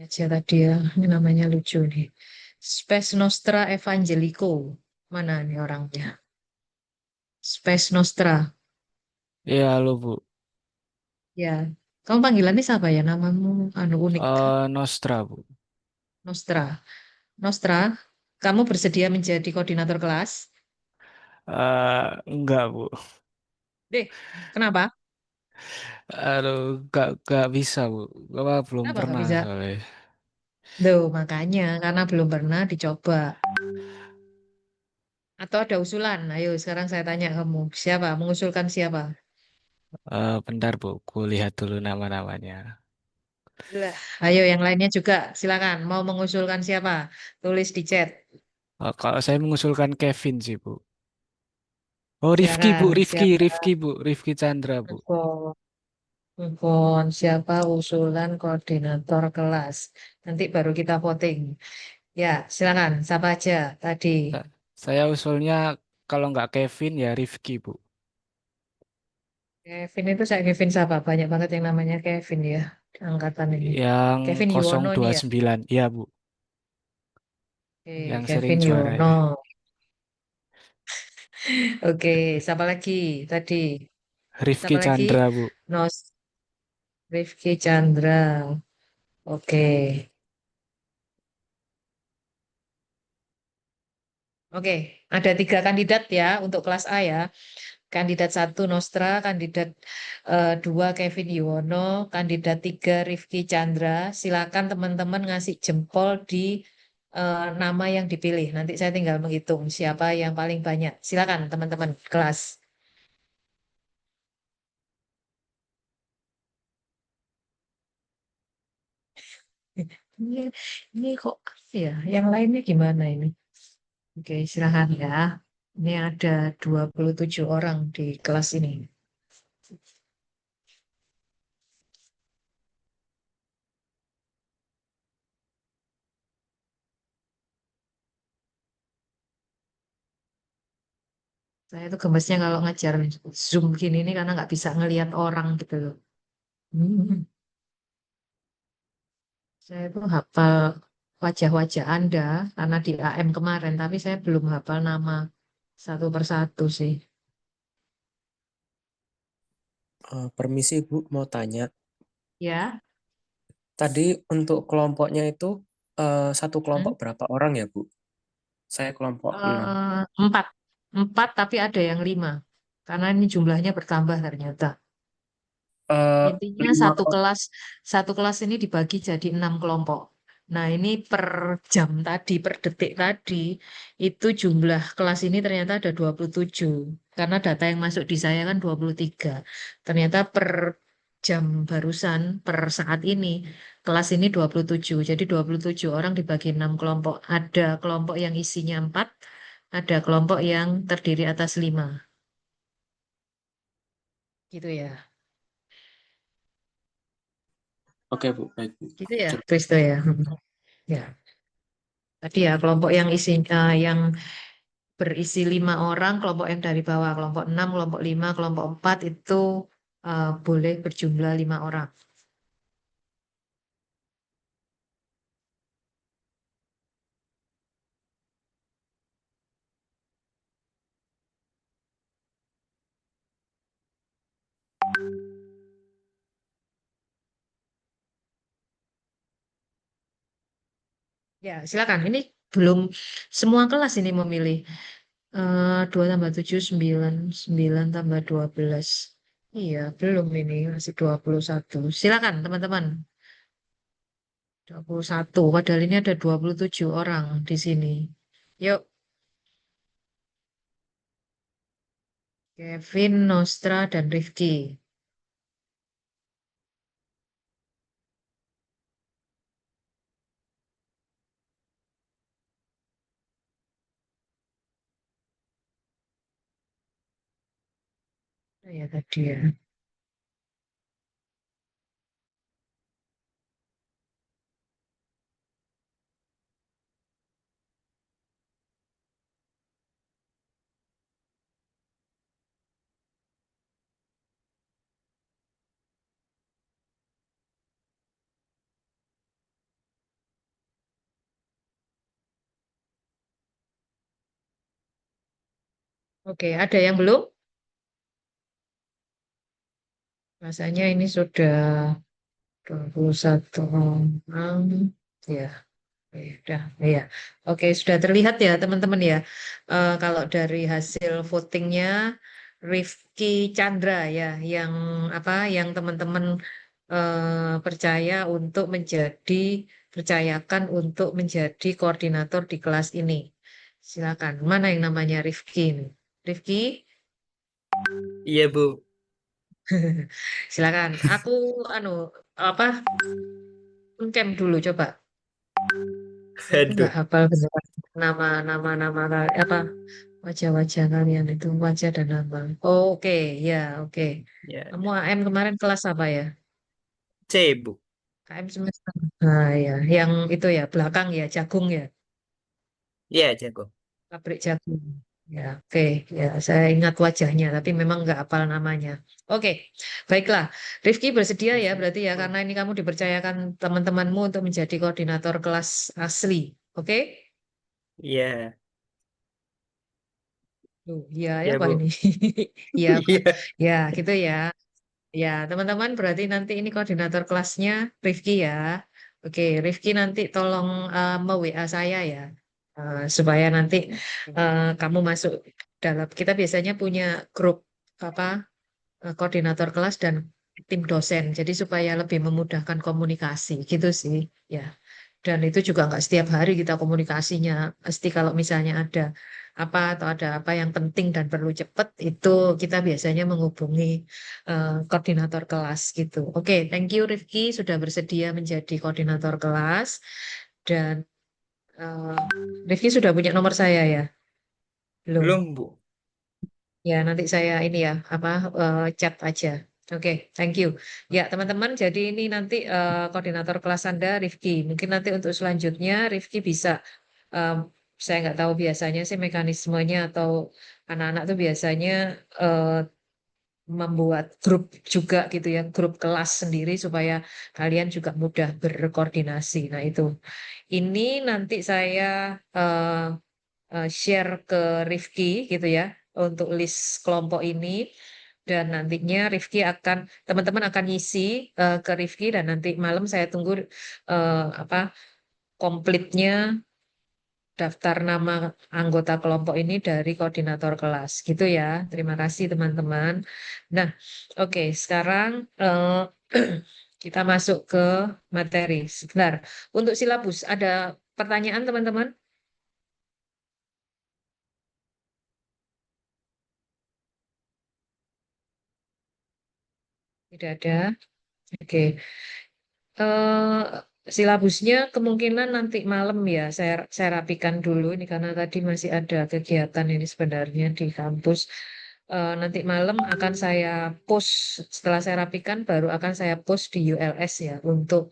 aja tadi ya, ini namanya lucu nih. Spes Nostra Evangelico. Mana nih orangnya? Spes Nostra. Iya, halo Bu. Ya, kamu panggilannya siapa ya? Namamu anu unik. Nostra Bu. Nostra. Nostra, kamu bersedia menjadi koordinator kelas? Enggak Bu. Deh, kenapa? Aduh, gak bisa Bu. Gak belum Kenapa nggak pernah bisa? soalnya. Tuh, makanya karena belum pernah dicoba. Atau ada usulan? Ayo, sekarang saya tanya kamu, siapa? Mengusulkan siapa? Bentar Bu, ku lihat dulu nama-namanya. Lah, ayo yang lainnya juga, silakan. Mau mengusulkan siapa? Tulis di chat. Kalau saya mengusulkan Kevin sih Bu. Oh Rifki Bu, Silakan. Siapa? Rifki Bu, Rifki Chandra Bu. Telepon. Telepon. Siapa usulan koordinator kelas? Nanti baru kita voting. Ya, silakan. Siapa aja tadi? Saya usulnya kalau nggak Kevin ya Rifki Bu. Kevin itu saya Kevin siapa? Banyak banget yang namanya Kevin ya. Di angkatan ini. Yang Kevin Yuwono ini ya. 029, iya Bu. Oke, Yang sering Kevin juara Yuwono. ya. Oke, siapa lagi tadi? Rifki Siapa lagi? Chandra Bu. Nos Rifki Chandra. Oke. Oke, ada 3 kandidat ya untuk kelas A ya. Kandidat 1 Nostra, kandidat 2 Kevin Yuwono, kandidat 3 Rifki Chandra. Silakan teman-teman ngasih jempol di nama yang dipilih. Nanti saya tinggal menghitung siapa yang paling banyak. Silakan teman-teman kelas. Ini, ini kok ya, yang lainnya gimana ini? Oke, silakan ya. Ini ada 27 orang di kelas ini. Saya tuh gemesnya kalau ngajar Zoom gini nih karena nggak bisa ngelihat orang gitu loh. Hmm. Saya tuh hafal wajah-wajah Anda karena di AM kemarin, tapi saya belum hafal nama satu persatu sih. Permisi Bu, mau tanya. Ya, Tadi untuk kelompoknya itu satu kelompok hmm? berapa orang ya Bu? Saya kelompok 6. 4, 4 tapi ada yang 5 karena ini jumlahnya bertambah ternyata. Intinya 5 orang. satu kelas ini dibagi jadi 6 kelompok. Nah, ini per jam tadi, per detik tadi, itu jumlah kelas ini ternyata ada 27. Karena data yang masuk di saya kan 23. Ternyata per jam barusan, per saat ini, kelas ini 27. Jadi 27 orang dibagi 6 kelompok. Ada kelompok yang isinya 4, ada kelompok yang terdiri atas 5. Gitu ya. Oke Bu, baik Bu. Gitu ya, Kristo ya. Ya. Tadi ya kelompok yang yang berisi 5 orang, kelompok yang dari bawah, kelompok 6, kelompok 5, kelompok 4 itu boleh berjumlah 5 orang. Ya, silakan. Ini belum semua kelas ini memilih. 2 tambah 7, 9, 9 tambah 12. Iya, belum ini, masih 21. Silakan, teman-teman. 21. Padahal ini ada 27 orang di sini. Yuk, Kevin, Nostra, dan Rifki. Ya, tadi ya. Oke, ada yang belum? Rasanya ini sudah 21 orang. Ya, udah. Ya. Oke, sudah terlihat ya teman-teman ya. Kalau dari hasil votingnya Rifki Chandra ya, yang apa? Yang teman-teman percaya untuk percayakan untuk menjadi koordinator di kelas ini. Silakan. Mana yang namanya Rifki ini? Rifki, Iya, Bu. silakan. Aku anu apa? Camp dulu coba. Saya itu nggak Aduh. hafal beneran nama-nama apa wajah-wajah kalian itu wajah dan nama. Oh, oke, ya, oke. Ya, Kamu AM kemarin kelas apa ya? C, Bu. KM semester. Nah, ya, yang itu ya belakang ya jagung ya, Iya, jago. pabrik jagung. Ya, oke, ya saya ingat wajahnya, tapi memang nggak hafal namanya. Oke, baiklah. Rifki bersedia ya berarti ya karena ini kamu dipercayakan teman-temanmu untuk menjadi koordinator kelas asli. Oke? Iya. Ya, ya Iya, apa Bu. ini? Ya, Pak. Iya. Ya, gitu ya. Ya, teman-teman berarti nanti ini koordinator kelasnya Rifki ya. Oke, Rifki nanti tolong me-WA saya ya. Supaya nanti kamu masuk dalam kita biasanya punya grup apa koordinator kelas dan tim dosen. Jadi supaya lebih memudahkan komunikasi gitu sih. Ya. Dan itu juga nggak setiap hari kita komunikasinya. Pasti kalau misalnya ada apa atau ada apa yang penting dan perlu cepat, itu kita biasanya menghubungi koordinator kelas gitu. Oke, thank you Rifki sudah bersedia menjadi koordinator kelas. Dan eh, Rifki sudah punya nomor saya ya? Belum. Belum, Bu. Ya, nanti saya ini ya, apa chat aja. Oke, thank you. Ya, teman-teman, jadi ini nanti koordinator kelas Anda, Rifki. Mungkin nanti untuk selanjutnya, Rifki bisa, em, saya nggak tahu biasanya sih mekanismenya atau anak-anak tuh biasanya eh, membuat grup juga gitu ya, grup kelas sendiri supaya kalian juga mudah berkoordinasi. Nah, itu. Ini nanti saya eh, share ke Rifki gitu ya untuk list kelompok ini dan nantinya teman-teman akan ngisi ke Rifki dan nanti malam saya tunggu apa komplitnya daftar nama anggota kelompok ini dari koordinator kelas gitu ya. Terima kasih teman-teman. Nah, oke, sekarang kita masuk ke materi. Sebentar. Untuk silabus ada pertanyaan teman-teman? Tidak ada. Oke. eh Silabusnya kemungkinan nanti malam ya saya rapikan dulu ini karena tadi masih ada kegiatan ini sebenarnya di kampus. Nanti malam akan saya post setelah saya rapikan baru akan saya post di ULS ya untuk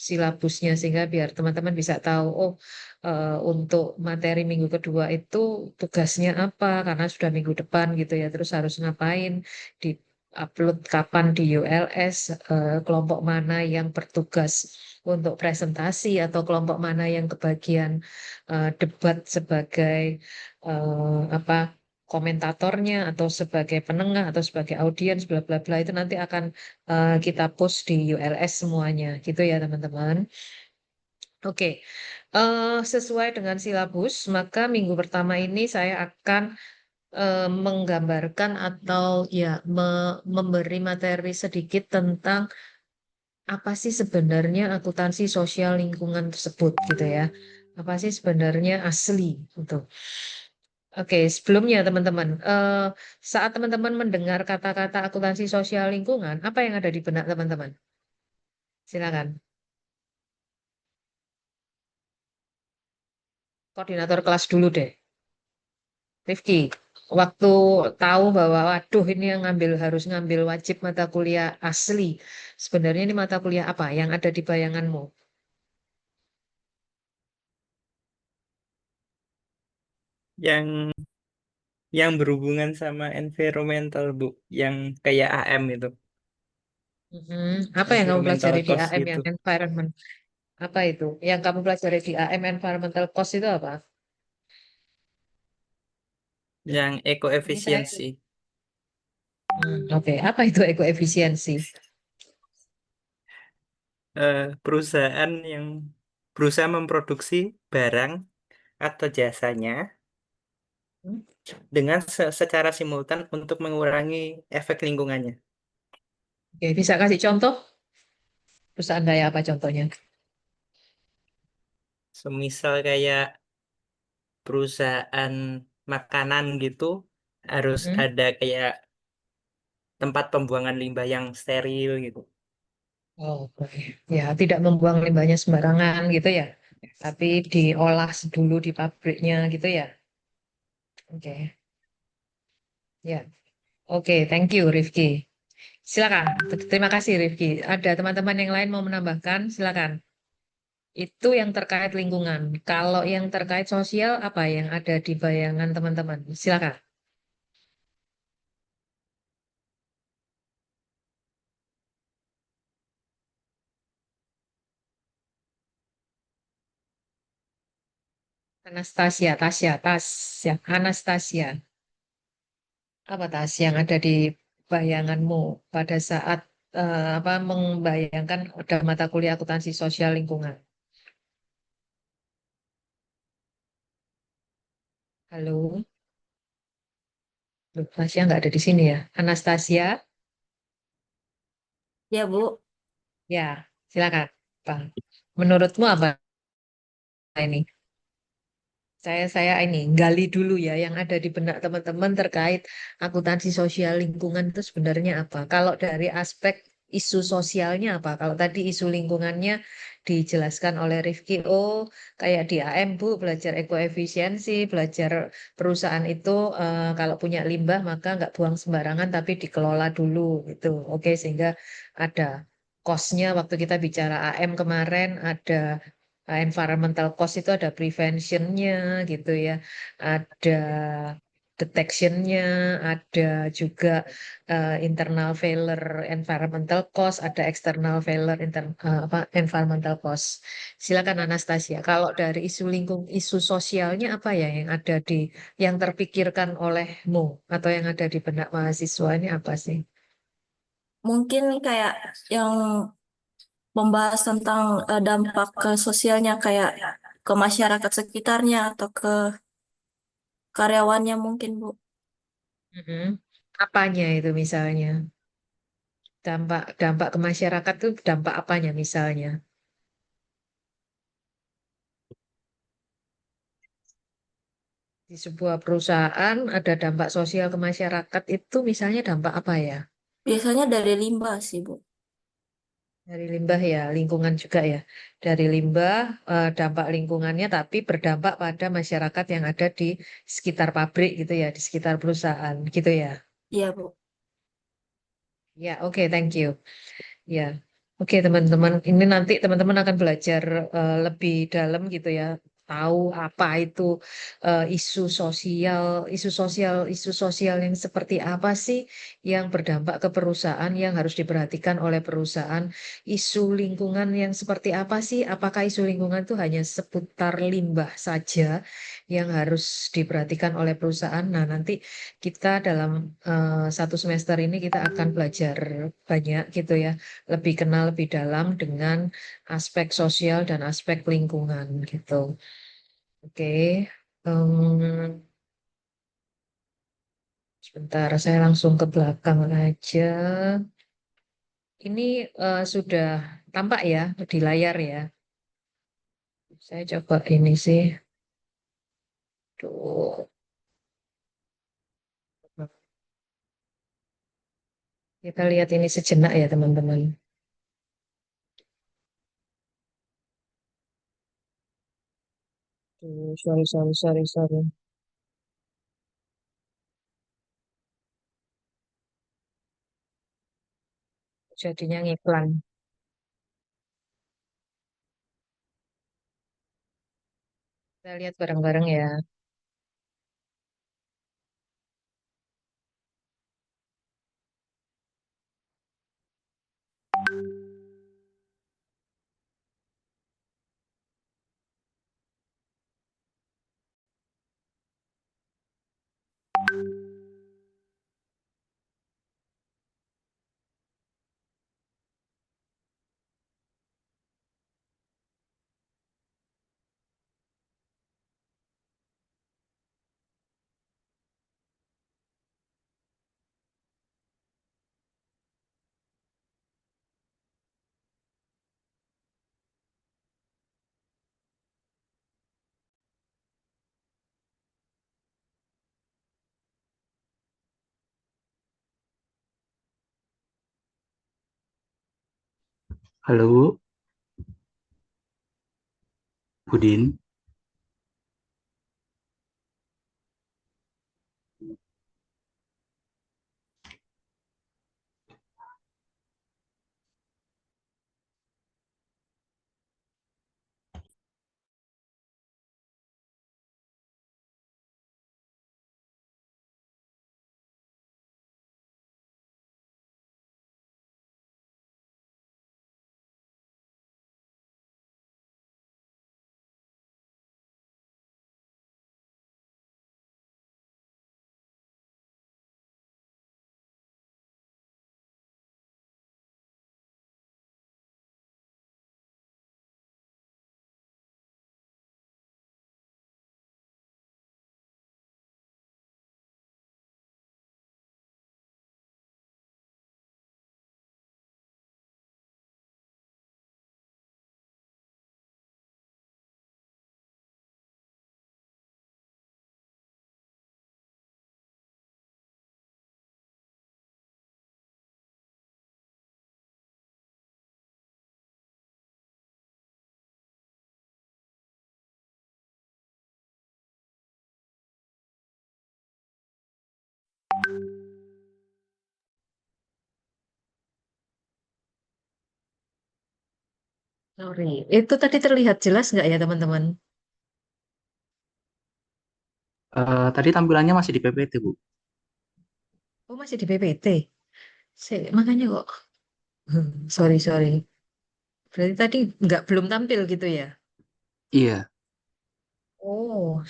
silabusnya sehingga biar teman-teman bisa tahu untuk materi minggu kedua itu tugasnya apa karena sudah minggu depan gitu ya terus harus ngapain di upload kapan di ULS, kelompok mana yang bertugas untuk presentasi atau kelompok mana yang kebagian debat sebagai apa komentatornya atau sebagai penengah atau sebagai audiens bla bla bla itu nanti akan kita post di ULS semuanya gitu ya teman-teman. Oke, sesuai dengan silabus maka minggu pertama ini saya akan menggambarkan atau ya memberi materi sedikit tentang apa sih sebenarnya akuntansi sosial lingkungan tersebut gitu ya. Apa sih sebenarnya asli gitu. Oke, sebelumnya teman-teman, saat teman-teman mendengar kata-kata akuntansi sosial lingkungan, apa yang ada di benak teman-teman? Silakan. Koordinator kelas dulu deh. Rifki, waktu tahu bahwa waduh ini yang harus ngambil wajib mata kuliah asli. Sebenarnya ini mata kuliah apa yang ada di bayanganmu? Yang yang berhubungan sama environmental, Bu. Yang kayak AM itu. Mhm. Apa yang kamu Environmental pelajari di cost AM yang gitu. environment? Apa itu? Yang kamu pelajari di AM environmental cost itu apa? Yang Ini saya, ekoefisiensi. oke, apa itu ekoefisiensi? Perusahaan yang berusaha memproduksi barang atau jasanya Hmm, dengan secara simultan untuk mengurangi efek lingkungannya. Oke, bisa kasih contoh? Perusahaan kayak apa contohnya? Semisal kayak perusahaan makanan gitu harus Hmm, ada kayak tempat pembuangan limbah yang steril gitu. Oh, oke. Ya, tidak membuang limbahnya sembarangan gitu ya, tapi diolah dulu di pabriknya gitu ya. Oke, ya, oke, thank you Rifki. Silakan. Terima kasih Rifki. Ada teman-teman yang lain mau menambahkan? Silakan. Itu yang terkait lingkungan. Kalau yang terkait sosial, apa yang ada di bayangan teman-teman? Silakan. Anastasia, Tasya, Anastasia. Apa Tas yang ada di bayanganmu pada saat apa membayangkan ada mata kuliah akuntansi sosial lingkungan? Halo, Loh, Tasya nggak ada di sini ya? Anastasia, Ya, Bu. ya, silakan, Bang. Menurutmu apa ini? Saya ini gali dulu ya yang ada di benak teman-teman terkait akuntansi sosial lingkungan itu sebenarnya apa? Kalau dari aspek isu sosialnya apa? Kalau tadi isu lingkungannya dijelaskan oleh Rifki, oh kayak di AM Bu belajar ekoefisiensi, belajar perusahaan itu kalau punya limbah maka nggak buang sembarangan tapi dikelola dulu gitu. Oke, sehingga ada cost-nya waktu kita bicara AM kemarin ada environmental cost itu ada preventionnya gitu ya, ada detectionnya, ada juga internal failure environmental cost, ada external failure apa environmental cost. Silakan Anastasia. Kalau dari isu sosialnya apa ya yang ada di yang terpikirkan olehmu atau yang ada di benak mahasiswa ini apa sih? Mungkin kayak yang membahas tentang dampak ke sosialnya kayak ke masyarakat sekitarnya atau ke karyawannya mungkin, Bu. Mm-mm. Apanya itu misalnya? Dampak dampak ke masyarakat itu dampak apanya misalnya? Di sebuah perusahaan ada dampak sosial ke masyarakat itu misalnya dampak apa ya? Biasanya dari limbah sih, Bu. Dari limbah ya, lingkungan juga ya. Dari limbah, dampak lingkungannya tapi berdampak pada masyarakat yang ada di sekitar pabrik gitu ya, di sekitar perusahaan gitu ya. Iya, Bu. Ya, oke, thank you. Ya, oke teman-teman, ini nanti teman-teman akan belajar lebih dalam gitu ya, tahu apa itu isu sosial yang seperti apa sih yang berdampak ke perusahaan yang harus diperhatikan oleh perusahaan, isu lingkungan yang seperti apa sih, apakah isu lingkungan itu hanya seputar limbah saja yang harus diperhatikan oleh perusahaan. Nah, nanti kita dalam satu semester ini kita akan belajar banyak gitu ya lebih kenal lebih dalam dengan aspek sosial dan aspek lingkungan gitu. Oke, Em, sebentar saya langsung ke belakang aja. Ini sudah tampak ya di layar ya. Saya coba ini sih. Tuh, kita lihat ini sejenak ya teman-teman. Tuh, sorry. Jadinya ngiklan. Kita lihat bareng-bareng ya. Halo Bu, Budin. Sorry, itu tadi terlihat jelas nggak ya teman-teman? Tadi tampilannya masih di PPT Bu. Oh masih di PPT. Makanya kok. Sorry, sorry. Berarti tadi nggak belum tampil gitu ya? Iya. Oh,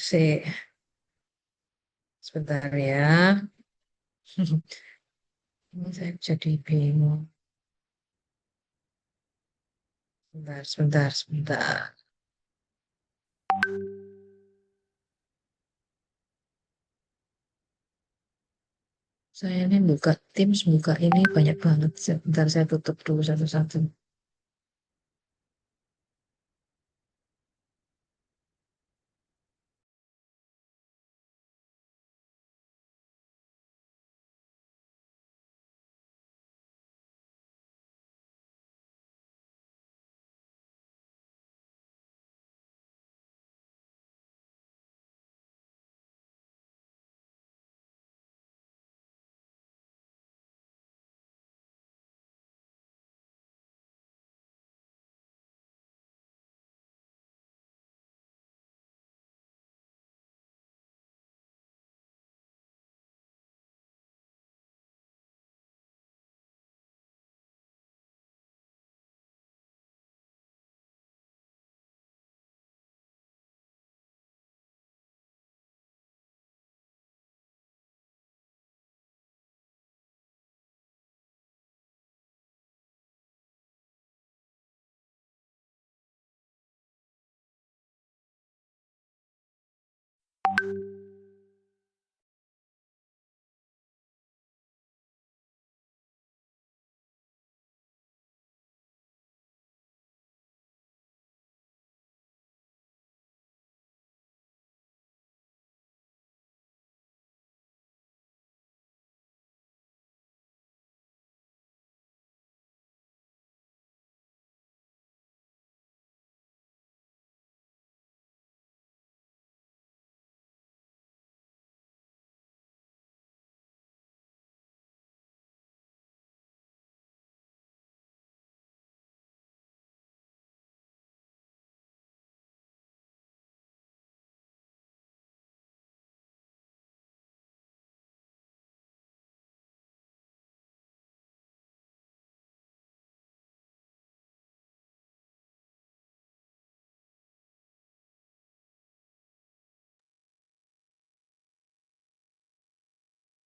sebentar ya. Ini saya jadi bingung. Sebentar, sebentar, sebentar. Saya ini buka Teams, buka ini banyak banget. Sebentar saya tutup dulu satu-satu.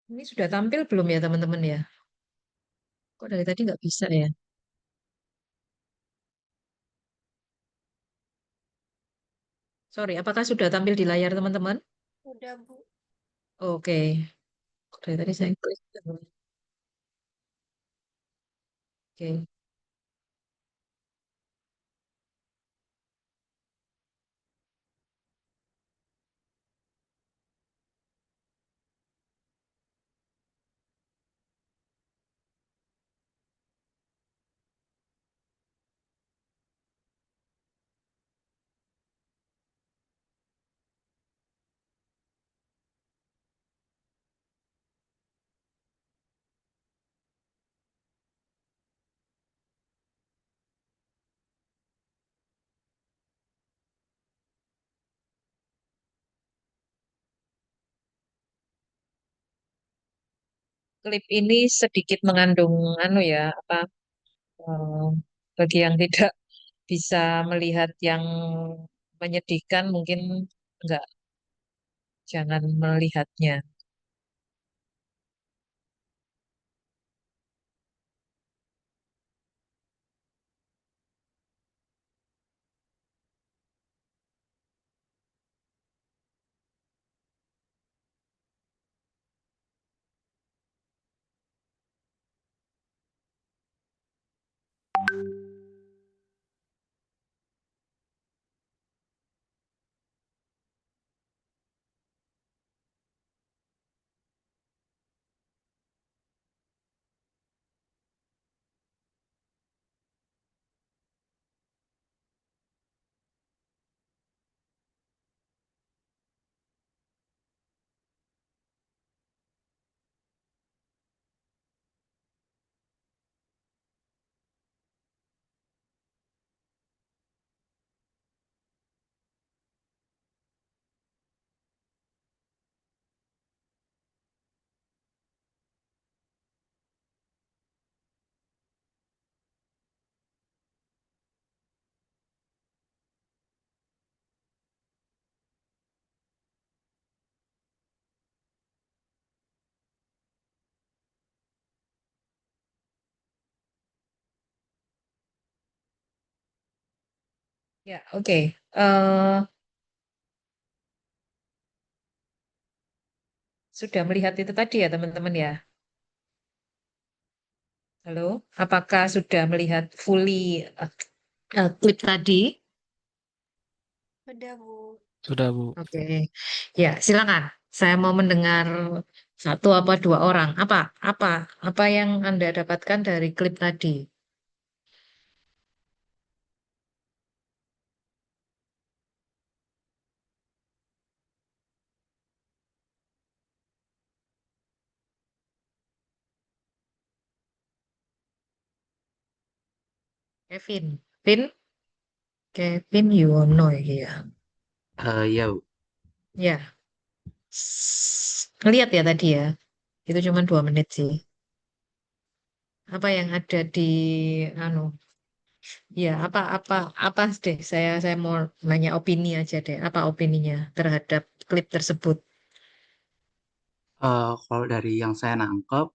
Ini sudah tampil belum ya teman-teman ya? Kok dari tadi nggak bisa ya? Sorry, apakah sudah tampil di layar teman-teman? Udah, Bu. Oke. Kok dari tadi saya klik. Oke. Klip ini sedikit mengandung anu ya, apa eh, bagi yang tidak bisa melihat yang menyedihkan mungkin enggak, jangan melihatnya. Ya, oke. Sudah melihat itu tadi ya teman-teman ya. Halo, apakah sudah melihat fully klip tadi? Udah, Bu. Sudah, Bu. Oke, ya silakan. Saya mau mendengar satu apa dua orang. Apa, apa yang Anda dapatkan dari klip tadi, Kevin? Kevin Yuwono ya. Iya, Bu. Ya, lihat ya tadi ya. Itu cuma 2 menit sih. Apa yang ada di anu? Ya, apa deh. Saya mau nanya opini aja deh. Apa opininya terhadap klip tersebut? Kalau dari yang saya nangkep,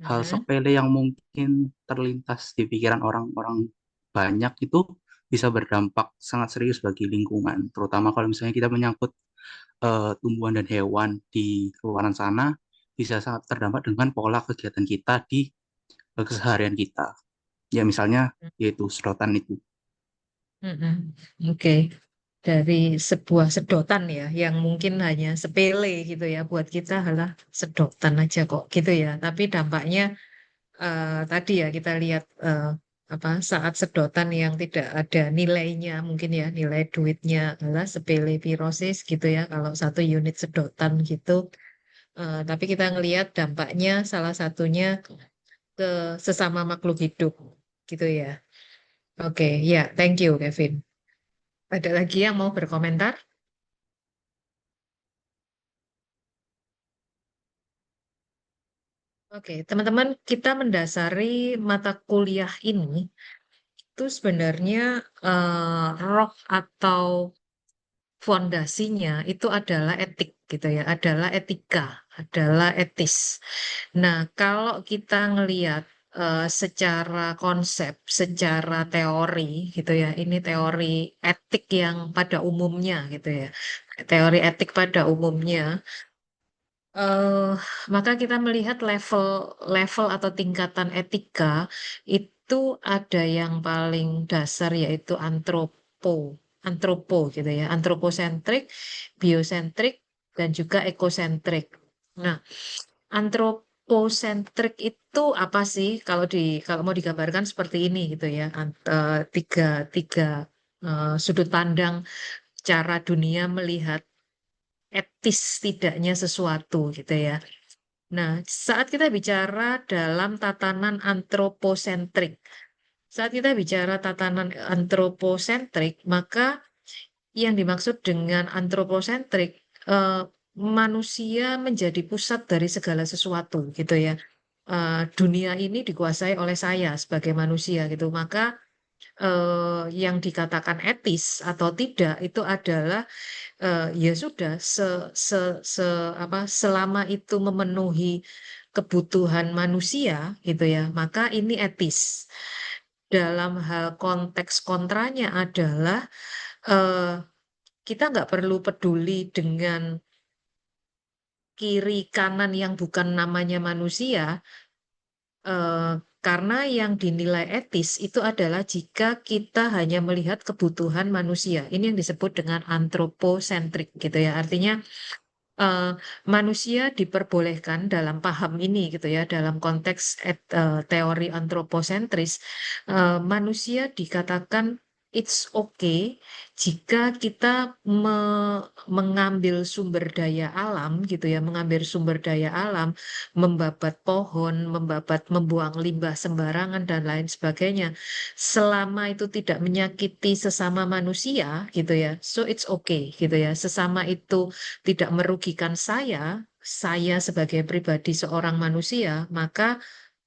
hal Mhm. sepele yang mungkin terlintas di pikiran orang-orang banyak itu bisa berdampak sangat serius bagi lingkungan, terutama kalau misalnya kita menyangkut tumbuhan dan hewan di luaran sana, bisa sangat terdampak dengan pola kegiatan kita di keseharian kita. Ya misalnya yaitu sedotan itu. Mhm. Oke. Dari sebuah sedotan ya, yang mungkin hanya sepele gitu ya, buat kita halah sedotan aja kok gitu ya. Tapi dampaknya tadi ya kita lihat apa saat sedotan yang tidak ada nilainya, mungkin ya nilai duitnya halah sepele pirosis gitu ya, kalau 1 unit sedotan gitu. Tapi kita ngelihat dampaknya salah satunya ke sesama makhluk hidup gitu ya. Oke, ya, thank you Kevin. Ada lagi yang mau berkomentar? Oke, teman-teman, kita mendasari mata kuliah ini itu sebenarnya roh atau fondasinya itu adalah etik gitu ya, adalah etika, adalah etis. Nah, kalau kita ngelihat secara konsep, secara teori gitu ya, ini teori etik yang pada umumnya gitu ya, teori etik pada umumnya, eh maka kita melihat level atau tingkatan etika itu ada yang paling dasar yaitu antropo gitu ya, antroposentrik, biosentrik, dan juga ekosentrik. Nah, antroposentrik itu apa sih? Kalau mau digambarkan seperti ini gitu ya, tiga tiga sudut pandang cara dunia melihat etis tidaknya sesuatu gitu ya. Nah, saat kita bicara dalam tatanan antroposentrik, saat kita bicara tatanan antroposentrik, maka yang dimaksud dengan antroposentrik, manusia menjadi pusat dari segala sesuatu, gitu ya. Dunia ini dikuasai oleh saya sebagai manusia, gitu. Maka yang dikatakan etis atau tidak itu adalah ya sudah selama itu memenuhi kebutuhan manusia gitu ya, maka ini etis. Dalam hal konteks kontranya adalah eh, kita nggak perlu peduli dengan kiri kanan yang bukan namanya manusia, eh, karena yang dinilai etis itu adalah jika kita hanya melihat kebutuhan manusia. Ini yang disebut dengan antroposentrik gitu ya. Artinya eh, manusia diperbolehkan dalam paham ini gitu ya, dalam konteks teori antroposentris, manusia dikatakan it's okay jika kita mengambil sumber daya alam gitu ya, mengambil sumber daya alam, membabat pohon, membuang limbah sembarangan dan lain sebagainya, selama itu tidak menyakiti sesama manusia gitu ya, so it's okay gitu ya, sesama itu tidak merugikan saya sebagai pribadi seorang manusia, maka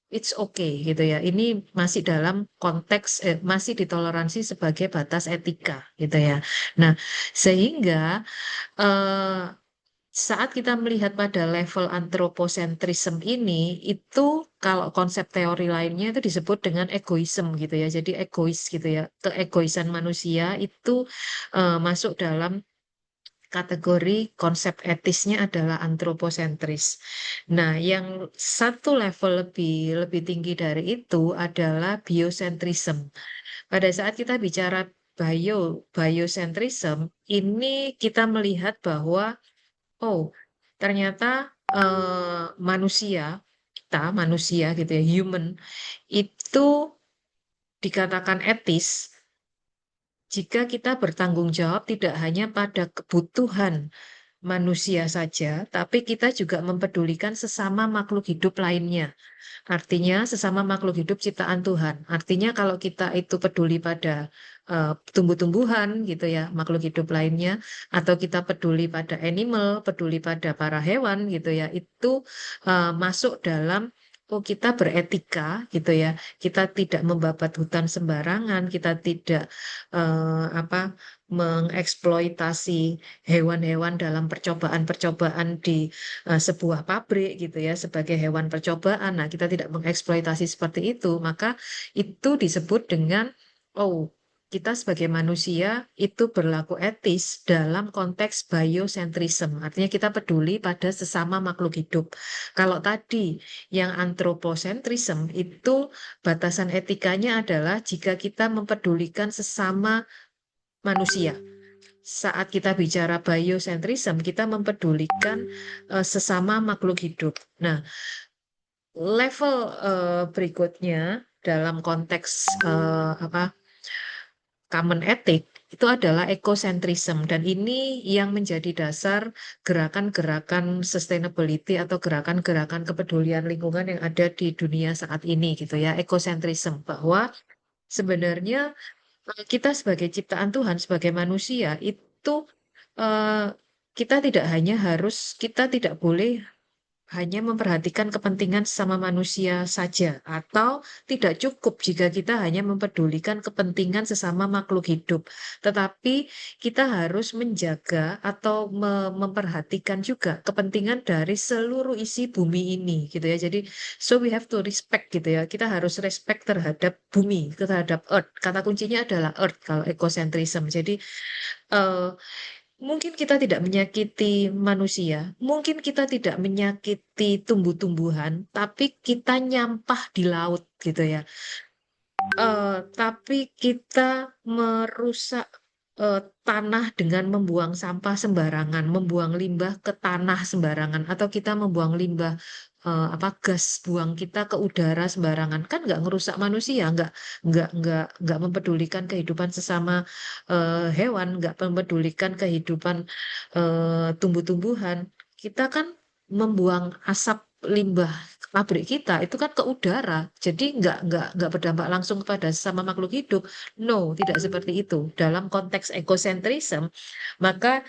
it's okay gitu ya. Ini masih dalam konteks masih ditoleransi sebagai batas etika gitu ya. Nah, sehingga eh, saat kita melihat pada level antroposentrism ini, itu kalau konsep teori lainnya itu disebut dengan egoisme gitu ya. Jadi egois gitu ya. Keegoisan manusia itu masuk dalam kategori konsep etisnya adalah antroposentris. Nah, yang satu level lebih tinggi dari itu adalah biosentrism. Pada saat kita bicara biosentrism, ini kita melihat bahwa oh, ternyata manusia, kita manusia gitu ya, human itu dikatakan etis jika kita bertanggung jawab tidak hanya pada kebutuhan manusia saja, tapi kita juga mempedulikan sesama makhluk hidup lainnya. Artinya sesama makhluk hidup ciptaan Tuhan. Artinya kalau kita itu peduli pada tumbuh-tumbuhan gitu ya, makhluk hidup lainnya, atau kita peduli pada animal, peduli pada para hewan gitu ya, itu masuk dalam oh kita beretika gitu ya. Kita tidak membabat hutan sembarangan, kita tidak apa mengeksploitasi hewan-hewan dalam percobaan-percobaan di sebuah pabrik gitu ya sebagai hewan percobaan. Nah, kita tidak mengeksploitasi seperti itu, maka itu disebut dengan oh, kita sebagai manusia itu berlaku etis dalam konteks biosentrism. Artinya kita peduli pada sesama makhluk hidup. Kalau tadi yang antroposentrism itu batasan etikanya adalah jika kita mempedulikan sesama manusia. Saat kita bicara biosentrism, kita mempedulikan sesama makhluk hidup. Nah, level berikutnya dalam konteks common ethic itu adalah ekosentrism dan ini yang menjadi dasar gerakan-gerakan sustainability atau gerakan-gerakan kepedulian lingkungan yang ada di dunia saat ini gitu ya, ekosentrism bahwa sebenarnya kita sebagai ciptaan Tuhan, sebagai manusia itu kita tidak boleh hanya memperhatikan kepentingan sesama manusia saja, atau tidak cukup jika kita hanya mempedulikan kepentingan sesama makhluk hidup, tetapi kita harus menjaga atau memperhatikan juga kepentingan dari seluruh isi bumi ini, gitu ya. Jadi, so we have to respect, gitu ya. Kita harus respect terhadap bumi, terhadap Earth. Kata kuncinya adalah Earth kalau ekosentrisme. Jadi, eh, mungkin kita tidak menyakiti manusia, mungkin kita tidak menyakiti tumbuh-tumbuhan, tapi kita nyampah di laut, gitu ya. Tapi kita merusak tanah dengan membuang sampah sembarangan, membuang limbah ke tanah sembarangan, atau kita membuang limbah gas buang kita ke udara sembarangan, kan nggak ngerusak manusia, nggak mempedulikan kehidupan sesama hewan, nggak mempedulikan kehidupan tumbuh-tumbuhan. Kita kan membuang asap limbah pabrik kita itu kan ke udara, jadi nggak berdampak langsung kepada sesama makhluk hidup. No, tidak seperti itu. Dalam konteks ekosentrisme, maka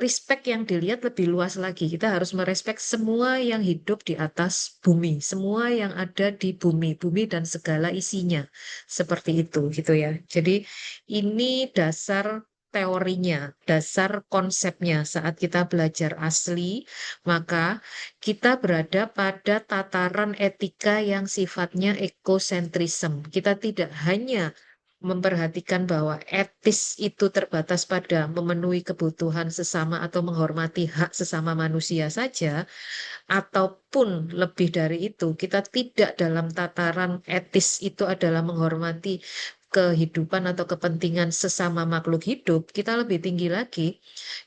respect yang dilihat lebih luas lagi. Kita harus merespek semua yang hidup di atas bumi, semua yang ada di bumi dan segala isinya. Seperti itu, gitu ya. Jadi ini dasar teorinya, dasar konsepnya. Saat kita belajar asli, maka kita berada pada tataran etika yang sifatnya ekosentrisme. Kita tidak hanya memperhatikan bahwa etis itu terbatas pada memenuhi kebutuhan sesama atau menghormati hak sesama manusia saja, ataupun lebih dari itu, kita tidak dalam tataran etis itu adalah menghormati kehidupan atau kepentingan sesama makhluk hidup. Kita lebih tinggi lagi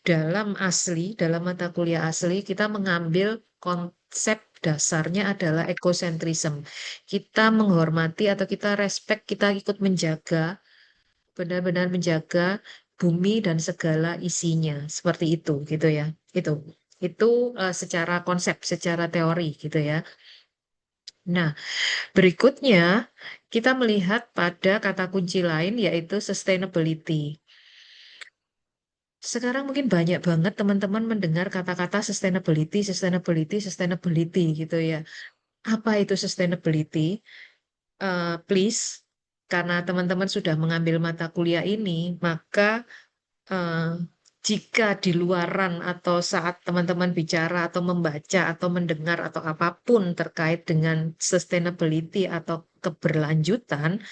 dalam mata kuliah asli, kita mengambil konsep dasarnya adalah ekosentrisme. Kita menghormati atau kita respect, kita ikut menjaga, benar-benar menjaga bumi dan segala isinya. Seperti itu, gitu ya. Itu secara konsep, secara teori, gitu ya. Nah, berikutnya kita melihat pada kata kunci lain yaitu sustainability. Sekarang mungkin banyak banget teman-teman mendengar kata-kata sustainability gitu ya. Apa itu sustainability? Please, karena teman-teman sudah mengambil mata kuliah ini, maka jika di luaran atau saat teman-teman bicara atau membaca atau mendengar atau apapun terkait dengan sustainability atau keberlanjutan,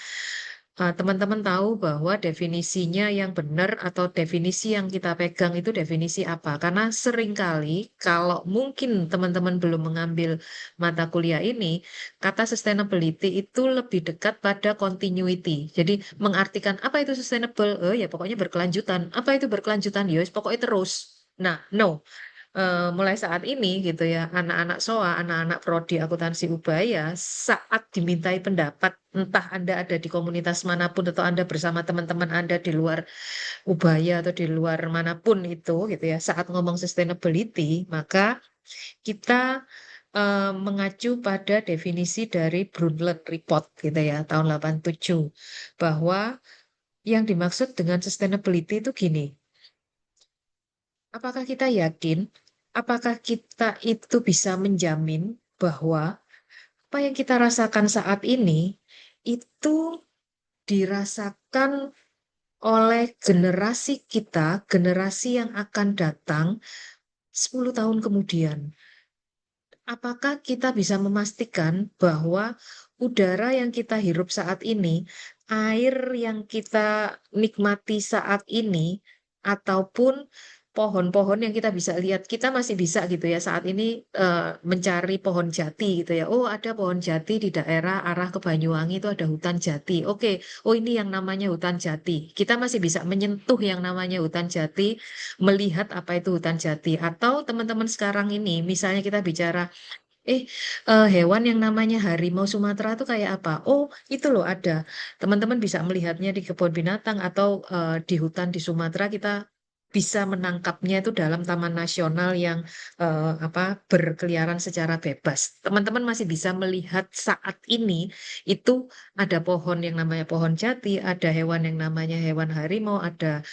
teman-teman tahu bahwa definisinya yang benar atau definisi yang kita pegang itu definisi apa. Karena seringkali kalau mungkin teman-teman belum mengambil mata kuliah ini, kata sustainability itu lebih dekat pada continuity. Jadi mengartikan apa itu sustainable? Ya pokoknya berkelanjutan. Apa itu berkelanjutan? Ya pokoknya terus. Nah, no. Mulai saat ini gitu ya, anak-anak SOA, anak-anak prodi akuntansi Ubaya, saat dimintai pendapat, entah Anda ada di komunitas manapun atau Anda bersama teman-teman Anda di luar Ubaya atau di luar manapun itu gitu ya, saat ngomong sustainability, maka kita mengacu pada definisi dari Brundtland Report gitu ya, tahun 87, bahwa yang dimaksud dengan sustainability itu gini, apakah kita yakin, apakah kita itu bisa menjamin bahwa apa yang kita rasakan saat ini itu dirasakan oleh generasi kita, generasi yang akan datang 10 tahun kemudian. Apakah kita bisa memastikan bahwa udara yang kita hirup saat ini, air yang kita nikmati saat ini, ataupun pohon-pohon yang kita bisa lihat, kita masih bisa gitu ya saat ini mencari pohon jati gitu ya. Oh, ada pohon jati di daerah arah ke Banyuwangi itu ada hutan jati. Oke, oh ini yang namanya hutan jati. Kita masih bisa menyentuh yang namanya hutan jati, melihat apa itu hutan jati. Atau teman-teman sekarang ini, misalnya kita bicara hewan yang namanya harimau Sumatera itu kayak apa? Oh, itu loh ada. Teman-teman bisa melihatnya di kebun binatang atau di hutan di Sumatera kita bisa menangkapnya itu dalam taman nasional yang berkeliaran secara bebas. Teman-teman masih bisa melihat saat ini itu ada pohon yang namanya pohon jati, ada hewan yang namanya hewan harimau, ada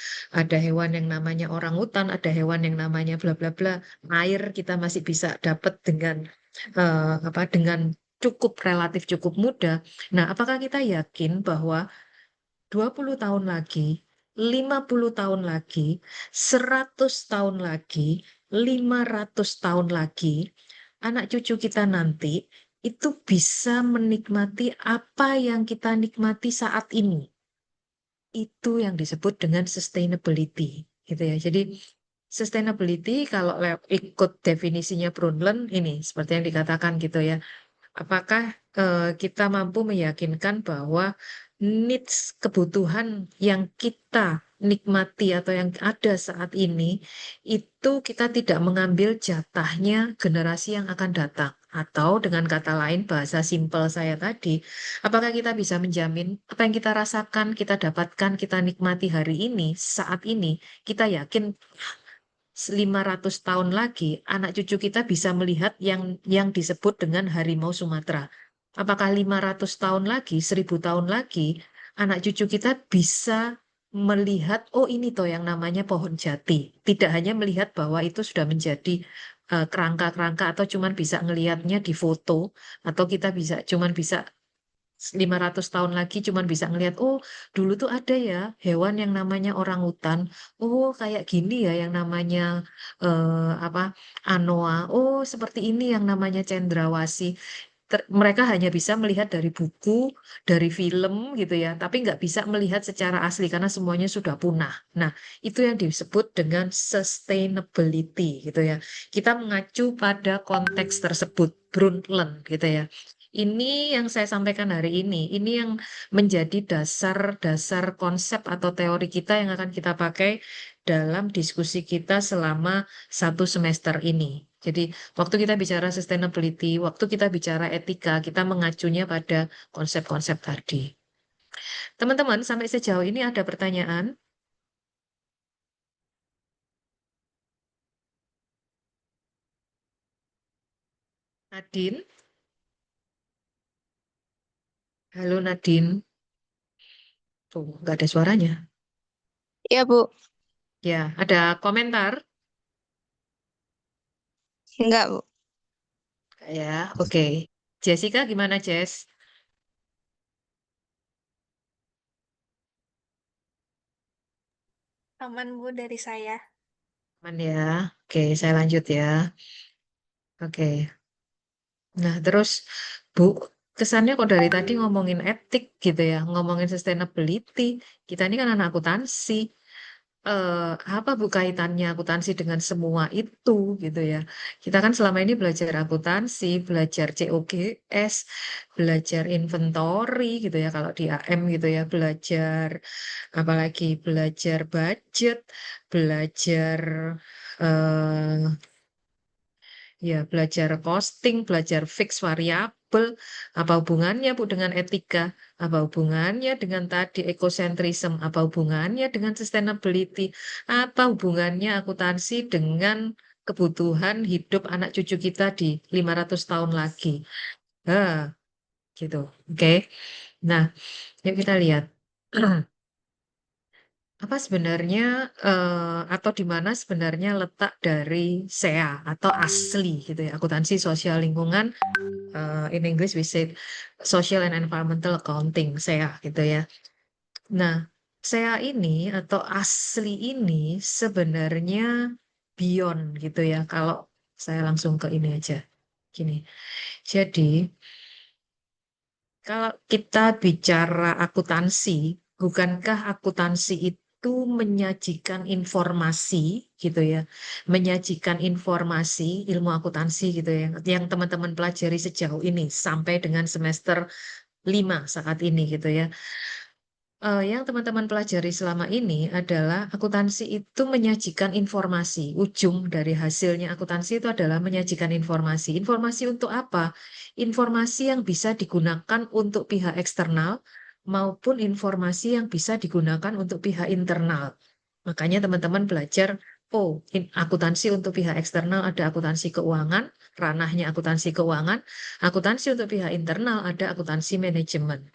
hewan yang namanya orangutan, ada hewan yang namanya bla bla bla. Air kita masih bisa dapat dengan relatif cukup mudah. Nah, apakah kita yakin bahwa 20 tahun lagi, 50 tahun lagi, 100 tahun lagi, 500 tahun lagi, anak cucu kita nanti itu bisa menikmati apa yang kita nikmati saat ini. Itu yang disebut dengan sustainability, gitu ya. Jadi sustainability kalau ikut definisinya Brundtland ini seperti yang dikatakan gitu ya. Apakah kita mampu meyakinkan bahwa needs kebutuhan yang kita nikmati atau yang ada saat ini itu kita tidak mengambil jatahnya generasi yang akan datang? Atau dengan kata lain, bahasa simpel saya tadi, apakah kita bisa menjamin apa yang kita rasakan, kita dapatkan, kita nikmati hari ini, saat ini, kita yakin 500 tahun lagi anak cucu kita bisa melihat yang disebut dengan harimau Sumatera. Apakah 500 tahun lagi, 1000 tahun lagi, anak cucu kita bisa melihat, oh ini toh yang namanya pohon jati. Tidak hanya melihat bahwa itu sudah menjadi kerangka-kerangka atau cuman bisa ngelihatnya di foto, atau kita cuman bisa 500 tahun lagi cuman bisa ngelihat, oh dulu tuh ada ya hewan yang namanya orangutan, oh kayak gini ya yang namanya apa anoa, oh seperti ini yang namanya cendrawasih. Mereka hanya bisa melihat dari buku, dari film gitu ya, tapi nggak bisa melihat secara asli karena semuanya sudah punah. Nah, itu yang disebut dengan sustainability gitu ya. Kita mengacu pada konteks tersebut, Brundtland gitu ya. Ini yang saya sampaikan hari ini yang menjadi dasar-dasar konsep atau teori kita yang akan kita pakai dalam diskusi kita selama 1 semester ini. Jadi, waktu kita bicara sustainability, waktu kita bicara etika, kita mengacunya pada konsep-konsep tadi. Teman-teman, sampai sejauh ini ada pertanyaan? Nadine? Halo Nadine. Tuh, nggak ada suaranya. Iya, Bu. Ya, ada komentar? Enggak, Bu. Ya, oke. Jessica gimana, Jess? Aman, Bu, dari saya. Aman ya. Oke, saya lanjut ya. Oke. Nah, terus Bu, kesannya kok dari tadi ngomongin etik gitu ya, ngomongin sustainability. Kita ini kan anak akuntansi. Apa Bu kaitannya akuntansi dengan semua itu gitu ya? Kita kan selama ini belajar akuntansi, belajar COGS, belajar inventory gitu ya kalau di AM gitu ya, belajar apalagi belajar budget, belajar eh ya, belajar costing, belajar fix variabel. Apa hubungannya Bu dengan etika? Apa hubungannya dengan tadi ekosentrisme? Apa hubungannya dengan sustainability? Apa hubungannya akuntansi dengan kebutuhan hidup anak cucu kita di 500 tahun lagi? Gitu. Oke. Nah, yuk kita lihat. Apa sebenarnya atau di mana sebenarnya letak dari SEA atau asli gitu ya, akuntansi sosial lingkungan, in English we say Social and Environmental Accounting, SEA gitu ya. Nah, SEA ini atau asli ini sebenarnya beyond gitu ya. Kalau saya langsung ke ini aja. Gini. Jadi, kalau kita bicara akuntansi, bukankah akuntansi itu menyajikan informasi gitu ya, menyajikan informasi ilmu akuntansi gitu ya, yang teman-teman pelajari sejauh ini sampai dengan semester 5 saat ini gitu ya. Yang teman-teman pelajari selama ini adalah akuntansi itu menyajikan informasi. Ujung dari hasilnya akuntansi itu adalah menyajikan informasi. Informasi untuk apa? Informasi yang bisa digunakan untuk pihak eksternal maupun informasi yang bisa digunakan untuk pihak internal. Makanya teman-teman belajar, oh, akuntansi untuk pihak eksternal ada akuntansi keuangan, ranahnya akuntansi keuangan, akuntansi untuk pihak internal ada akuntansi manajemen.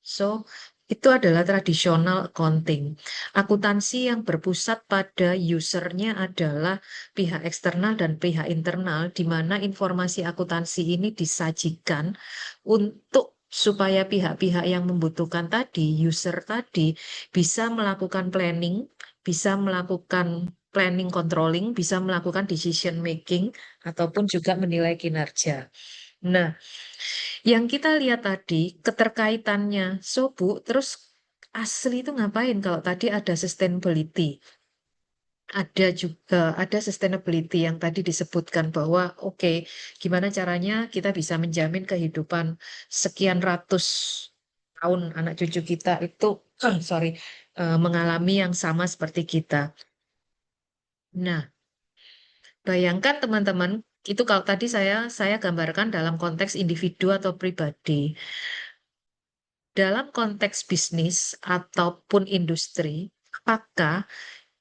So, itu adalah tradisional accounting. Akuntansi yang berpusat pada usernya adalah pihak eksternal dan pihak internal, di mana informasi akuntansi ini disajikan untuk supaya pihak-pihak yang membutuhkan tadi, user tadi, bisa melakukan planning, bisa melakukan planning controlling, bisa melakukan decision making, ataupun juga menilai kinerja. Nah, yang kita lihat tadi keterkaitannya. So, Bu, terus asli itu ngapain kalau tadi ada sustainability? Ada juga ada sustainability yang tadi disebutkan bahwa oke, gimana caranya kita bisa menjamin kehidupan sekian ratus tahun anak cucu kita itu mengalami yang sama seperti kita. Nah, bayangkan teman-teman, itu kalau tadi saya gambarkan dalam konteks individu atau pribadi. Dalam konteks bisnis ataupun industri, apakah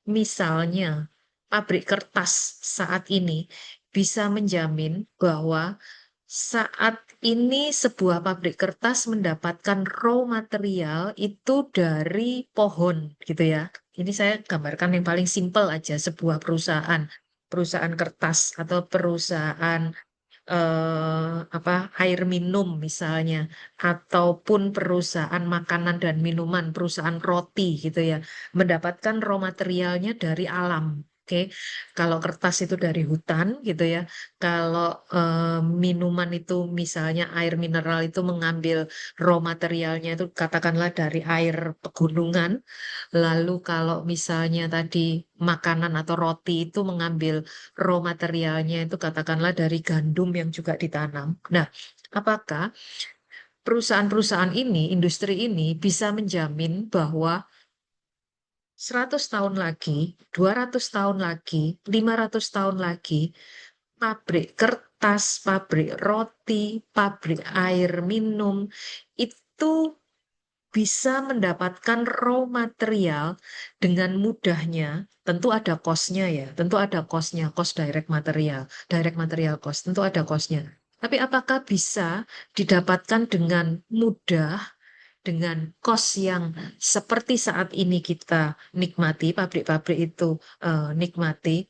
misalnya pabrik kertas saat ini bisa menjamin bahwa saat ini sebuah pabrik kertas mendapatkan raw material itu dari pohon, gitu ya. Ini saya gambarkan yang paling simpel aja, sebuah perusahaan kertas atau perusahaan air minum misalnya, ataupun perusahaan makanan dan minuman, perusahaan roti gitu ya, mendapatkan raw materialnya dari alam. Oke, kalau kertas itu dari hutan gitu ya, kalau minuman itu misalnya air mineral itu mengambil raw materialnya itu katakanlah dari air pegunungan, lalu kalau misalnya tadi makanan atau roti itu mengambil raw materialnya itu katakanlah dari gandum yang juga ditanam. Nah, apakah perusahaan-perusahaan ini, industri ini bisa menjamin bahwa 100 tahun lagi, 200 tahun lagi, 500 tahun lagi, pabrik kertas, pabrik roti, pabrik air minum itu bisa mendapatkan raw material dengan mudahnya, tentu ada cost-nya ya, tentu ada cost-nya, cost direct material cost, tentu ada cost-nya. Tapi apakah bisa didapatkan dengan mudah, dengan cost yang seperti saat ini kita nikmati, pabrik-pabrik itu nikmati,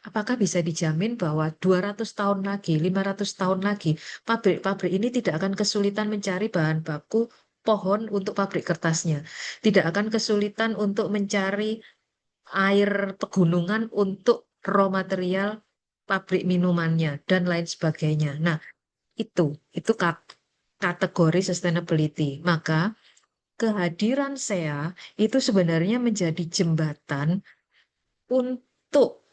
apakah bisa dijamin bahwa 200 tahun lagi, 500 tahun lagi, pabrik-pabrik ini tidak akan kesulitan mencari bahan baku pohon untuk pabrik kertasnya. Tidak akan kesulitan untuk mencari air pegunungan untuk raw material pabrik minumannya, dan lain sebagainya. Nah, itu kategori sustainability. Maka kehadiran SEA itu sebenarnya menjadi jembatan untuk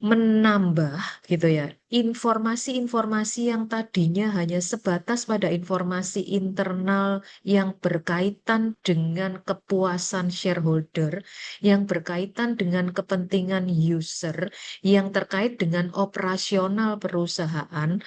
menambah gitu ya informasi-informasi yang tadinya hanya sebatas pada informasi internal yang berkaitan dengan kepuasan shareholder, yang berkaitan dengan kepentingan user, yang terkait dengan operasional perusahaan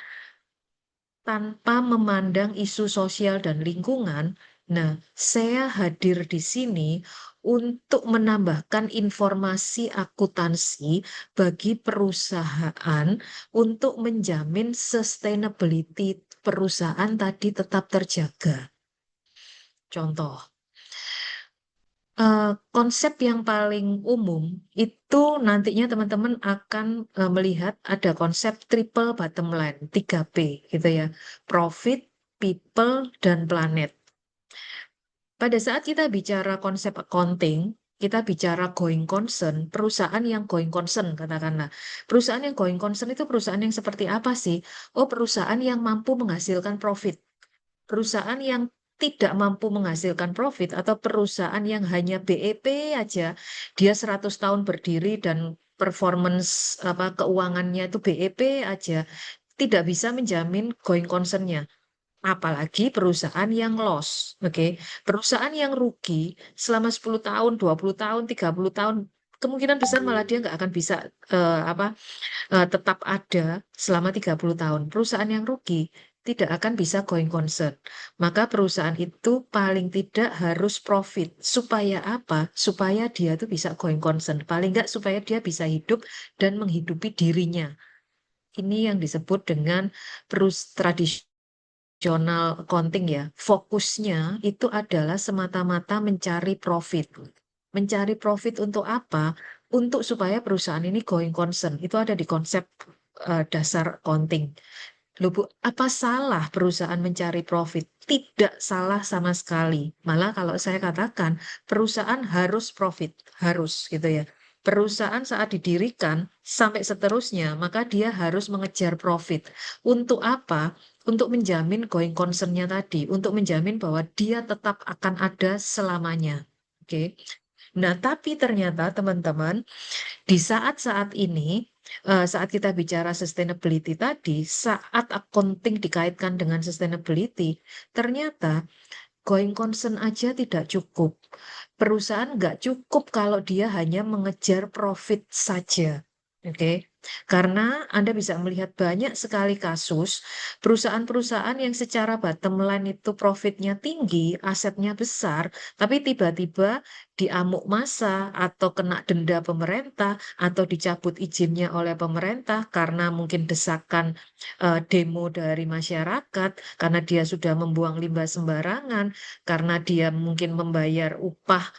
tanpa memandang isu sosial dan lingkungan. Nah, saya hadir di sini untuk menambahkan informasi akuntansi bagi perusahaan untuk menjamin sustainability perusahaan tadi tetap terjaga. Contoh, konsep yang paling umum itu nantinya teman-teman akan melihat ada konsep triple bottom line, 3P gitu ya. Profit, people, dan planet. Pada saat kita bicara konsep accounting, kita bicara going concern, perusahaan yang going concern katakanlah. Perusahaan yang going concern itu perusahaan yang seperti apa sih? Oh, perusahaan yang mampu menghasilkan profit. Perusahaan yang tidak mampu menghasilkan profit atau perusahaan yang hanya BEP aja, dia 100 tahun berdiri dan performance keuangannya itu BEP aja, tidak bisa menjamin going concern-nya. Apalagi perusahaan yang loss, oke? Perusahaan yang rugi selama 10 tahun, 20 tahun, 30 tahun, kemungkinan besar malah dia nggak akan bisa tetap ada selama 30 tahun. Perusahaan yang rugi tidak akan bisa going concern. Maka perusahaan itu paling tidak harus profit. Supaya apa? Supaya dia tuh bisa going concern. Paling nggak supaya dia bisa hidup dan menghidupi dirinya. Ini yang disebut dengan tradisional accounting ya. Fokusnya itu adalah semata-mata mencari profit. Mencari profit untuk apa? Untuk supaya perusahaan ini going concern. Itu ada di konsep dasar accounting. Loh Bu, apa salah perusahaan mencari profit? Tidak salah sama sekali. Malah kalau saya katakan perusahaan harus profit, harus gitu ya. Perusahaan saat didirikan sampai seterusnya, maka dia harus mengejar profit. Untuk apa? Untuk menjamin going concern-nya tadi, untuk menjamin bahwa dia tetap akan ada selamanya. Oke. Nah, tapi ternyata teman-teman, di saat-saat ini, saat kita bicara sustainability tadi, saat accounting dikaitkan dengan sustainability, ternyata going concern aja tidak cukup. Perusahaan nggak cukup kalau dia hanya mengejar profit saja. Oke, karena Anda bisa melihat banyak sekali kasus perusahaan-perusahaan yang secara bottom line itu profitnya tinggi, asetnya besar, tapi tiba-tiba diamuk massa atau kena denda pemerintah atau dicabut izinnya oleh pemerintah karena mungkin desakan demo dari masyarakat, karena dia sudah membuang limbah sembarangan, karena dia mungkin membayar upah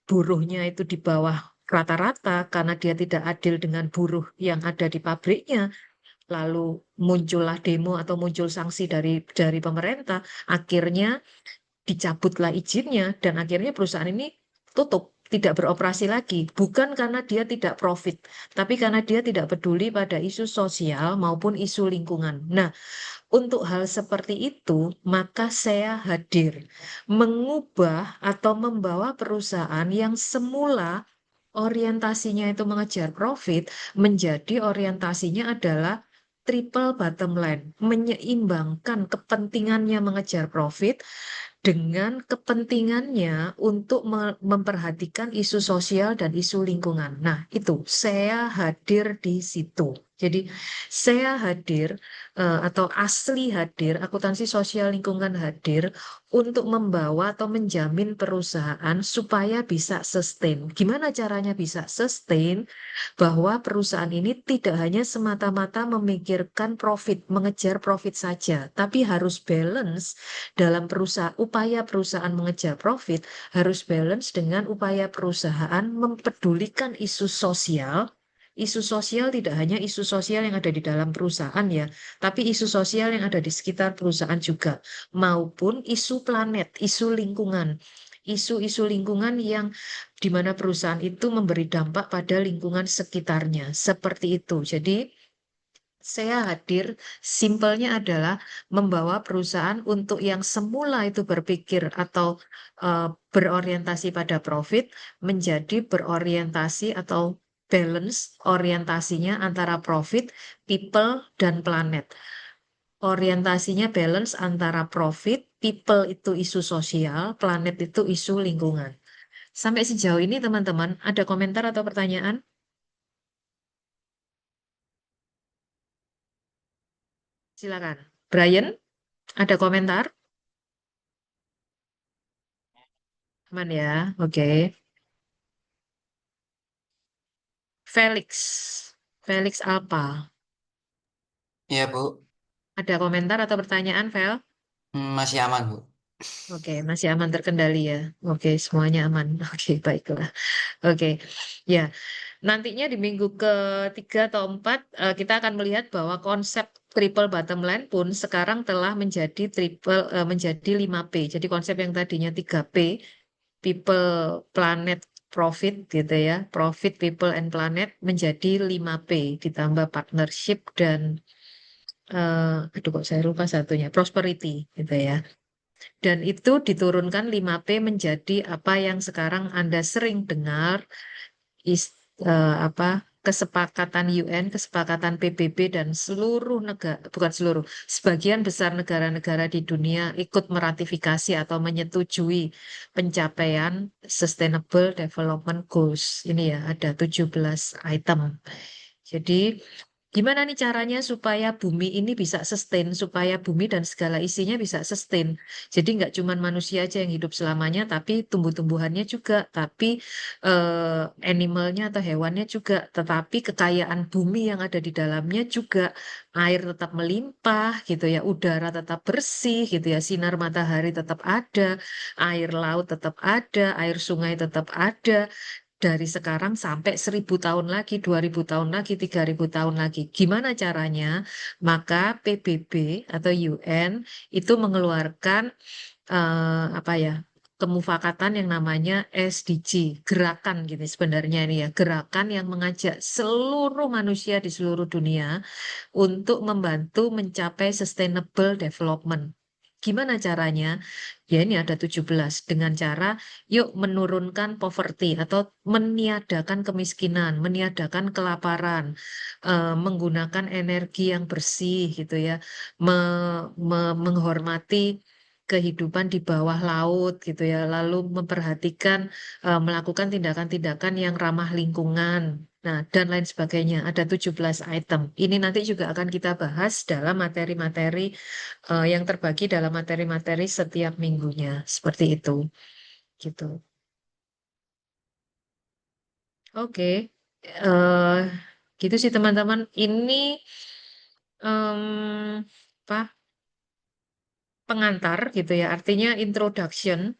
buruhnya itu di bawah rata-rata karena dia tidak adil dengan buruh yang ada di pabriknya. Lalu muncullah demo atau muncul sanksi dari pemerintah, akhirnya dicabutlah izinnya dan akhirnya perusahaan ini tutup, tidak beroperasi lagi. Bukan karena dia tidak profit, tapi karena dia tidak peduli pada isu sosial maupun isu lingkungan. Nah, untuk hal seperti itu, maka saya hadir mengubah atau membawa perusahaan yang semula orientasinya itu mengejar profit menjadi orientasinya adalah triple bottom line, menyeimbangkan kepentingannya mengejar profit dengan kepentingannya untuk memperhatikan isu sosial dan isu lingkungan. Nah, itu saya hadir di situ. Jadi, saya hadir atau asli hadir, akuntansi sosial lingkungan hadir untuk membawa atau menjamin perusahaan supaya bisa sustain. Gimana caranya bisa sustain? Bahwa perusahaan ini tidak hanya semata-mata memikirkan profit, mengejar profit saja, tapi harus balance dalam upaya perusahaan mengejar profit, harus balance dengan upaya perusahaan mempedulikan isu sosial. Isu sosial tidak hanya isu sosial yang ada di dalam perusahaan ya, tapi isu sosial yang ada di sekitar perusahaan juga, maupun isu planet, isu lingkungan. Isu-isu lingkungan yang di mana perusahaan itu memberi dampak pada lingkungan sekitarnya. Seperti itu. Jadi, saya hadir, simpelnya adalah membawa perusahaan untuk yang semula itu berpikir atau berorientasi pada profit, menjadi berorientasi atau balance orientasinya antara profit, people, dan planet. Orientasinya balance antara profit, people itu isu sosial, planet itu isu lingkungan. Sampai sejauh ini teman-teman, ada komentar atau pertanyaan? Silakan. Brian, ada komentar? Aman ya, oke. Felix, Felix Alpa, Iya, Bu. ada komentar atau pertanyaan, Fel? Masih aman, Bu. Oke, masih aman terkendali ya. Oke, semuanya aman. Oke, baiklah. Oke, ya. Nantinya di minggu ketiga atau empat, kita akan melihat bahwa konsep triple bottom line pun sekarang telah menjadi 5P. Jadi konsep yang tadinya 3P, people, planet, profit gitu ya. Profit, people, and planet menjadi 5P. Ditambah partnership dan, aduh kok saya lupa satunya, prosperity gitu ya. Dan itu diturunkan 5P menjadi apa yang sekarang Anda sering dengar, kesepakatan UN, kesepakatan PBB, dan seluruh negara, bukan seluruh, sebagian besar negara-negara di dunia ikut meratifikasi atau menyetujui pencapaian Sustainable Development Goals. Ini ya, ada 17 item. Jadi, Gimana nih caranya supaya bumi ini bisa sustain, supaya bumi dan segala isinya bisa sustain. Jadi nggak cuma manusia aja yang hidup selamanya, tapi tumbuh-tumbuhannya juga, tapi animalnya atau hewannya juga, tetapi kekayaan bumi yang ada di dalamnya juga, air tetap melimpah gitu ya, udara tetap bersih gitu ya, sinar matahari tetap ada, air laut tetap ada, air sungai tetap ada dari sekarang sampai 1.000 tahun lagi, 2.000 tahun lagi, 3.000 tahun lagi. Gimana caranya? Maka PBB atau UN itu mengeluarkan apa ya? Kemufakatan yang namanya SDG, gerakan gitu sebenarnya ini ya, gerakan yang mengajak seluruh manusia di seluruh dunia untuk membantu mencapai sustainable development. Gimana caranya? Ya ini ada 17 dengan cara yuk menurunkan poverty atau meniadakan kemiskinan, meniadakan kelaparan, menggunakan energi yang bersih gitu ya, menghormati kehidupan di bawah laut gitu ya, lalu memperhatikan melakukan tindakan-tindakan yang ramah lingkungan. Nah, dan lain sebagainya. Ada 17 item. Ini nanti juga akan kita bahas dalam materi-materi yang terbagi dalam materi-materi setiap minggunya. Seperti itu. Gitu. Oke. eh gitu sih teman-teman. Ini apa? Pengantar gitu ya. Artinya introduction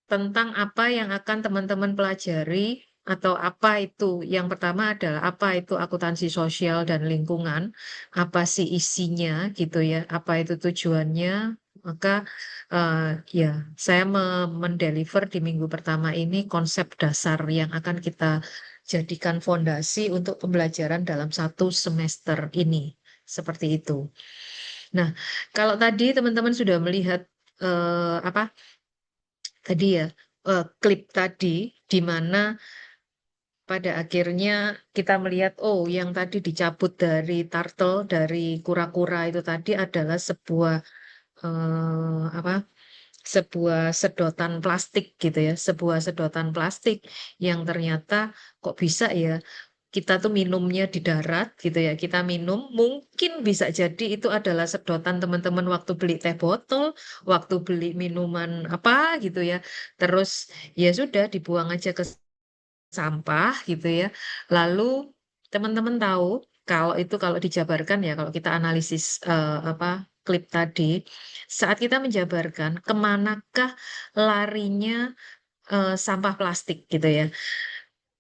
tentang apa yang akan teman-teman pelajari atau apa itu. Yang pertama adalah apa itu akuntansi sosial dan lingkungan, apa sih isinya gitu ya, apa itu tujuannya. Maka eh, ya saya mendeliver di minggu pertama ini konsep dasar yang akan kita jadikan fondasi untuk pembelajaran dalam 1 semester ini. Seperti itu. Nah, kalau tadi teman-teman sudah melihat apa tadi ya klip tadi di mana pada akhirnya kita melihat oh yang tadi dicabut dari turtle dari kura-kura itu tadi adalah sebuah apa sebuah sedotan plastik gitu ya sebuah sedotan plastik yang ternyata kok bisa ya kita tuh minumnya di darat gitu ya kita minum mungkin bisa jadi itu adalah sedotan teman-teman waktu beli teh botol waktu beli minuman apa gitu ya terus ya sudah dibuang aja ke sampah gitu ya lalu teman-teman tahu kalau itu kalau dijabarkan ya kalau kita analisis apa klip tadi saat kita menjabarkan kemanakah larinya sampah plastik gitu ya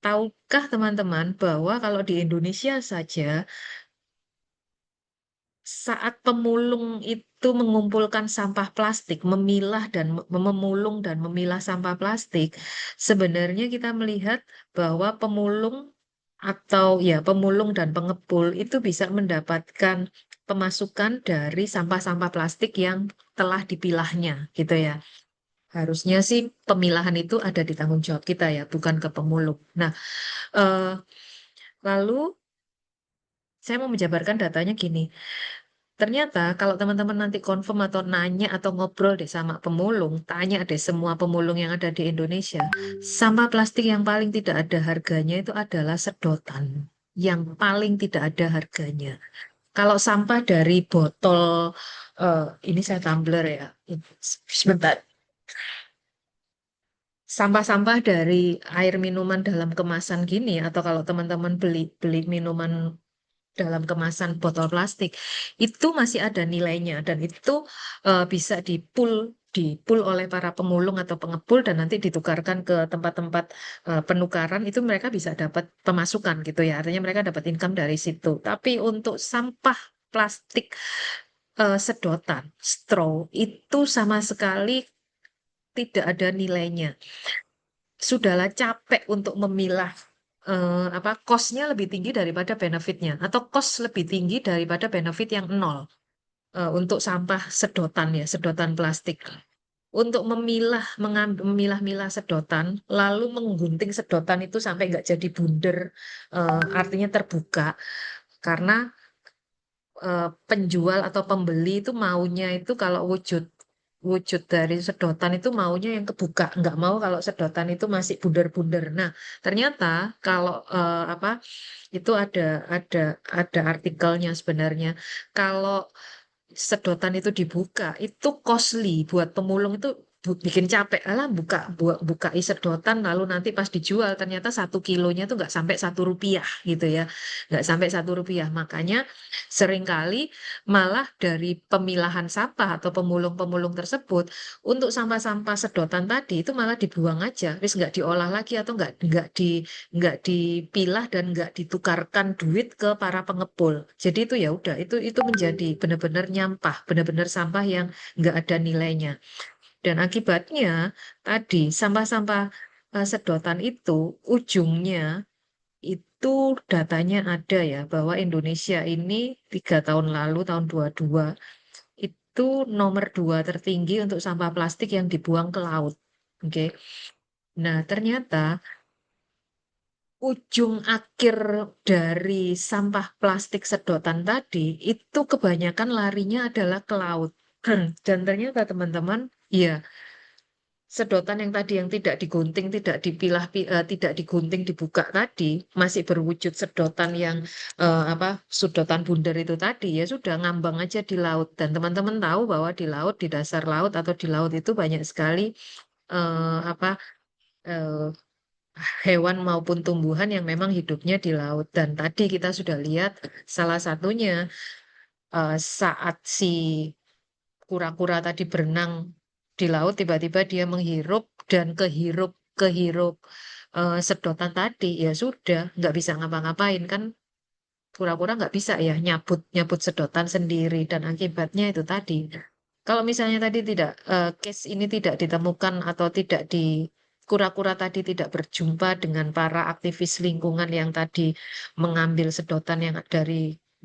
tahukah teman-teman bahwa kalau di Indonesia saja saat pemulung itu mengumpulkan sampah plastik, memilah dan memulung dan memilah sampah plastik, sebenarnya kita melihat bahwa pemulung atau ya pemulung dan pengepul itu bisa mendapatkan pemasukan dari sampah-sampah plastik yang telah dipilahnya, gitu ya. Harusnya sih pemilahan itu ada di tanggung jawab kita ya, bukan ke pemulung. Nah, eh, lalu saya mau menjabarkan datanya gini. Ternyata kalau teman-teman nanti confirm atau nanya atau ngobrol deh sama pemulung, tanya deh semua pemulung yang ada di Indonesia, sampah plastik yang paling tidak ada harganya itu adalah sedotan. Yang paling tidak ada harganya. Kalau sampah dari botol, ini saya tumbler ya, sebentar. Sampah-sampah dari air minuman dalam kemasan gini, atau kalau teman-teman beli beli minuman dalam kemasan botol plastik itu masih ada nilainya dan itu bisa dipul oleh para pemulung atau pengepul dan nanti ditukarkan ke tempat-tempat penukaran itu mereka bisa dapat pemasukan gitu ya artinya mereka dapat income dari situ tapi untuk sampah plastik sedotan straw itu sama sekali tidak ada nilainya sudahlah capek untuk memilah apa cost-nya lebih tinggi daripada benefitnya atau cost lebih tinggi daripada benefit yang nol untuk sampah sedotan ya sedotan plastik untuk memilah-milah sedotan lalu menggunting sedotan itu sampai nggak jadi bundar artinya terbuka karena penjual atau pembeli itu maunya itu kalau wujud dari sedotan itu maunya yang kebuka, nggak mau kalau sedotan itu masih bundar-bundar. Nah, ternyata kalau apa itu ada artikelnya sebenarnya. Kalau sedotan itu dibuka, itu costly buat pemulung itu bikin capek. Alah buka sedotan lalu nanti pas dijual ternyata 1 kilonya tuh nggak sampai Rp1 gitu ya, nggak sampai Rp1. Makanya seringkali malah dari pemilahan sampah atau pemulung-pemulung tersebut untuk sampah-sampah sedotan tadi itu malah dibuang aja, wis nggak diolah lagi atau nggak dipilah dan nggak ditukarkan duit ke para pengepul. Jadi itu ya udah itu menjadi benar-benar nyampah, benar-benar sampah yang nggak ada nilainya. Dan akibatnya tadi sampah-sampah sedotan itu ujungnya itu datanya ada ya bahwa Indonesia ini 3 tahun lalu tahun 22 itu nomor 2 tertinggi untuk sampah plastik yang dibuang ke laut. Oke. Nah, ternyata ujung akhir dari sampah plastik sedotan tadi itu kebanyakan larinya adalah ke laut. Dan ternyata teman-teman, ya sedotan yang tadi yang tidak digunting, tidak dipilah, tidak digunting, dibuka tadi masih berwujud sedotan yang apa sedotan bundar itu tadi ya sudah ngambang aja di laut. Dan teman-teman tahu bahwa di laut, di dasar laut atau di laut itu banyak sekali apa eh, hewan maupun tumbuhan yang memang hidupnya di laut. Dan tadi kita sudah lihat salah satunya saat si kura-kura tadi berenang di laut, tiba-tiba dia menghirup dan kehirup sedotan tadi, ya sudah nggak bisa ngapa-ngapain kan. Kura-kura nggak bisa ya nyabut nyabut sedotan sendiri dan akibatnya itu tadi. Kalau misalnya tadi tidak case ini tidak ditemukan atau tidak di kura-kura tadi tidak berjumpa dengan para aktivis lingkungan yang tadi mengambil sedotan yang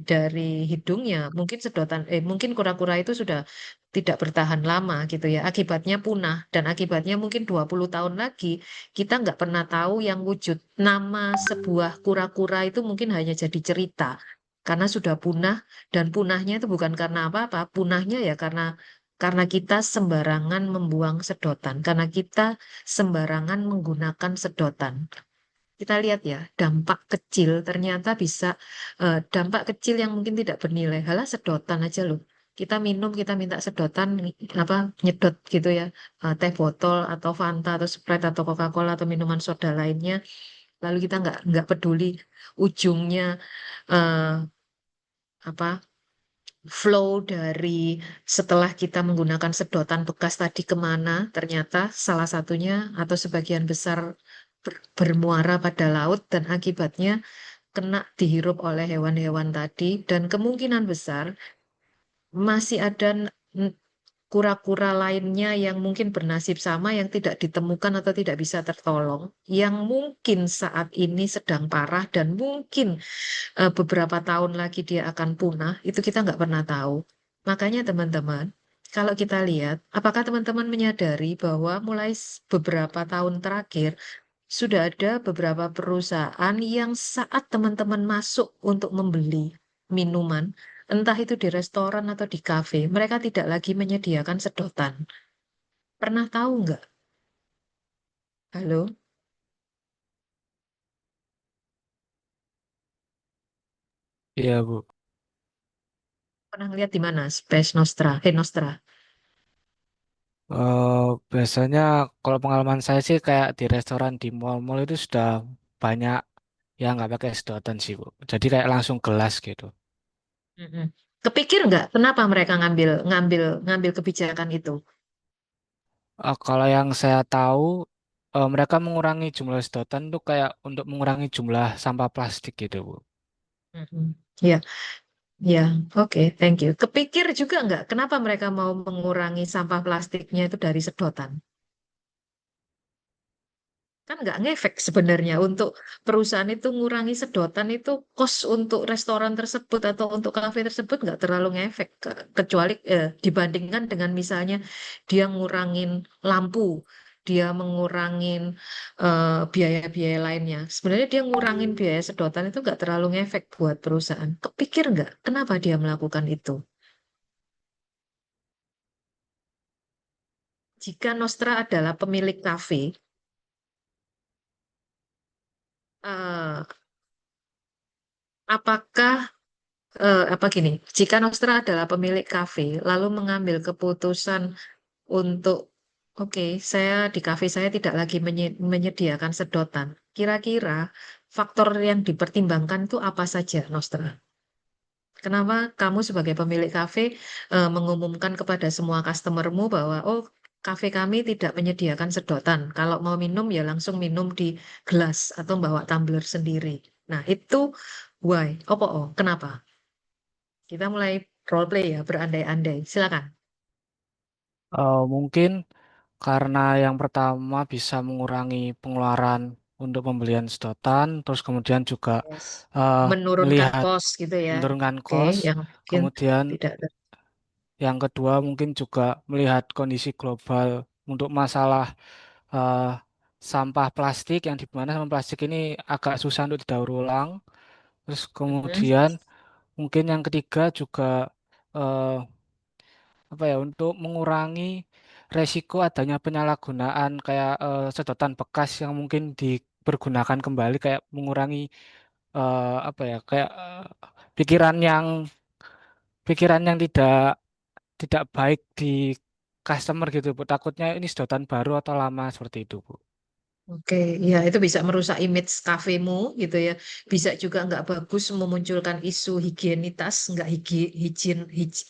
dari hidungnya, mungkin kura-kura itu sudah tidak bertahan lama gitu ya. Akibatnya punah dan akibatnya mungkin 20 tahun lagi kita nggak pernah tahu yang wujud nama sebuah kura-kura itu mungkin hanya jadi cerita karena sudah punah dan punahnya itu bukan karena apa-apa, punahnya ya karena kita sembarangan membuang sedotan, karena kita sembarangan menggunakan sedotan. Kita lihat ya, dampak kecil ternyata bisa dampak kecil yang mungkin tidak bernilai. Halah sedotan aja loh. Kita minum, kita minta sedotan apa nyedot gitu ya, teh botol atau Fanta atau Sprite atau Coca-Cola atau minuman soda lainnya. Lalu kita nggak peduli ujungnya eh, apa flow dari setelah kita menggunakan sedotan bekas tadi kemana, ternyata salah satunya atau sebagian besar bermuara pada laut dan akibatnya kena dihirup oleh hewan-hewan tadi dan kemungkinan besar masih ada kura-kura lainnya yang mungkin bernasib sama yang tidak ditemukan atau tidak bisa tertolong, yang mungkin saat ini sedang parah dan mungkin beberapa tahun lagi dia akan punah, itu kita nggak pernah tahu. Makanya teman-teman, kalau kita lihat, apakah teman-teman menyadari bahwa mulai beberapa tahun terakhir sudah ada beberapa perusahaan yang saat teman-teman masuk untuk membeli minuman, entah itu di restoran atau di kafe, mereka tidak lagi menyediakan sedotan. Pernah tahu nggak? Halo? Iya, Bu. Pernah lihat di mana? Space Nostra, Nostra. Biasanya kalau pengalaman saya sih kayak di restoran di mall-mall itu sudah banyak yang nggak pakai sedotan sih, Bu. Jadi kayak langsung gelas gitu. Mm-mm. Kepikir nggak kenapa mereka ngambil ngambil ngambil kebijakan itu? Kalau yang saya tahu, mereka mengurangi jumlah sedotan itu kayak untuk mengurangi jumlah sampah plastik gitu, Bu. Mm-mm. Ya, ya, oke, thank you. Kepikir juga nggak kenapa mereka mau mengurangi sampah plastiknya itu dari sedotan? Kan nggak ngefek sebenarnya untuk perusahaan itu ngurangi sedotan itu kos untuk restoran tersebut atau untuk kafe tersebut nggak terlalu ngefek kecuali dibandingkan dengan misalnya dia ngurangin lampu, dia mengurangin biaya-biaya lainnya. Sebenarnya dia ngurangin biaya sedotan itu nggak terlalu ngefek buat perusahaan. Kepikir nggak kenapa dia melakukan itu? jika Nostra adalah pemilik kafe, eh, apakah apa gini, jika Nostra adalah pemilik kafe, lalu mengambil keputusan untuk, oke, saya di kafe saya tidak lagi menyediakan sedotan. Kira-kira faktor yang dipertimbangkan itu apa saja, Nostra? Kenapa kamu sebagai pemilik kafe mengumumkan kepada semua customermu bahwa, oh, kafe kami tidak menyediakan sedotan. Kalau mau minum ya langsung minum di gelas atau bawa tumbler sendiri. Nah, itu why? Oh, kenapa? Kita mulai role play ya, berandai-andai. Silakan. Mungkin karena yang pertama bisa mengurangi pengeluaran untuk pembelian sedotan, terus kemudian juga Yes. eh, Menurunkan melihat kos gitu ya. menurunkan Oke, kos, yang mungkin kemudian tidak yang kedua mungkin juga melihat kondisi global untuk masalah eh, sampah plastik yang di mana sampah plastik ini agak susah untuk didaur ulang. Terus Mhm. kemudian mungkin yang ketiga juga eh, apa ya untuk mengurangi resiko adanya penyalahgunaan kayak sedotan bekas yang mungkin dipergunakan kembali kayak mengurangi apa ya kayak pikiran yang pikiran yang tidak baik di customer gitu Bu. Takutnya ini sedotan baru atau lama seperti itu Bu. Oke, ya itu bisa merusak image kafemu gitu ya. Bisa juga nggak bagus memunculkan isu higienitas, nggak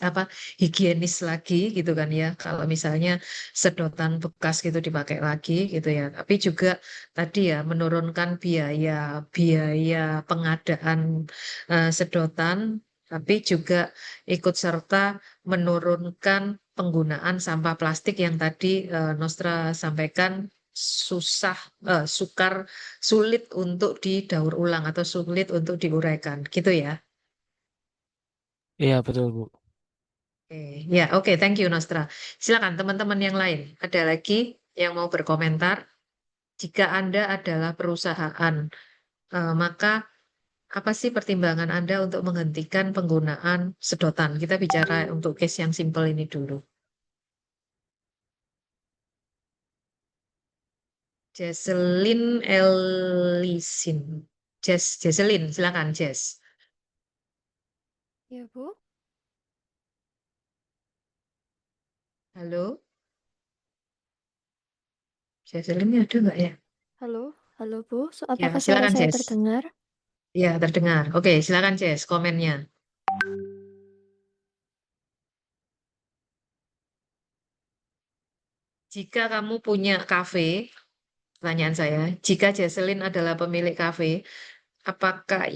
apa higienis lagi gitu kan ya. Kalau misalnya sedotan bekas gitu dipakai lagi gitu ya. Tapi juga tadi ya menurunkan biaya biaya pengadaan sedotan, tapi juga ikut serta menurunkan penggunaan sampah plastik yang tadi Nostra sampaikan susah sukar sulit untuk didaur ulang atau sulit untuk diuraikan gitu ya. Iya betul Bu. Oke, ya oke, thank you Nostra. Silakan teman-teman yang lain. Ada lagi yang mau berkomentar? Jika Anda adalah perusahaan, maka apa sih pertimbangan Anda untuk menghentikan penggunaan sedotan? Kita bicara untuk case yang simple ini dulu. Jesselyn Elisin. Jesselyn, silakan Jess. Ya, Bu. Halo, Jesselyn ada nggak ya? Halo, halo Bu. Ya, Apakah suara silakan saya Jess. terdengar? Ya, terdengar. Oke, silakan Jess, komennya. Jika kamu punya kafe, pertanyaan saya, jika Jesselyn adalah pemilik kafe, apakah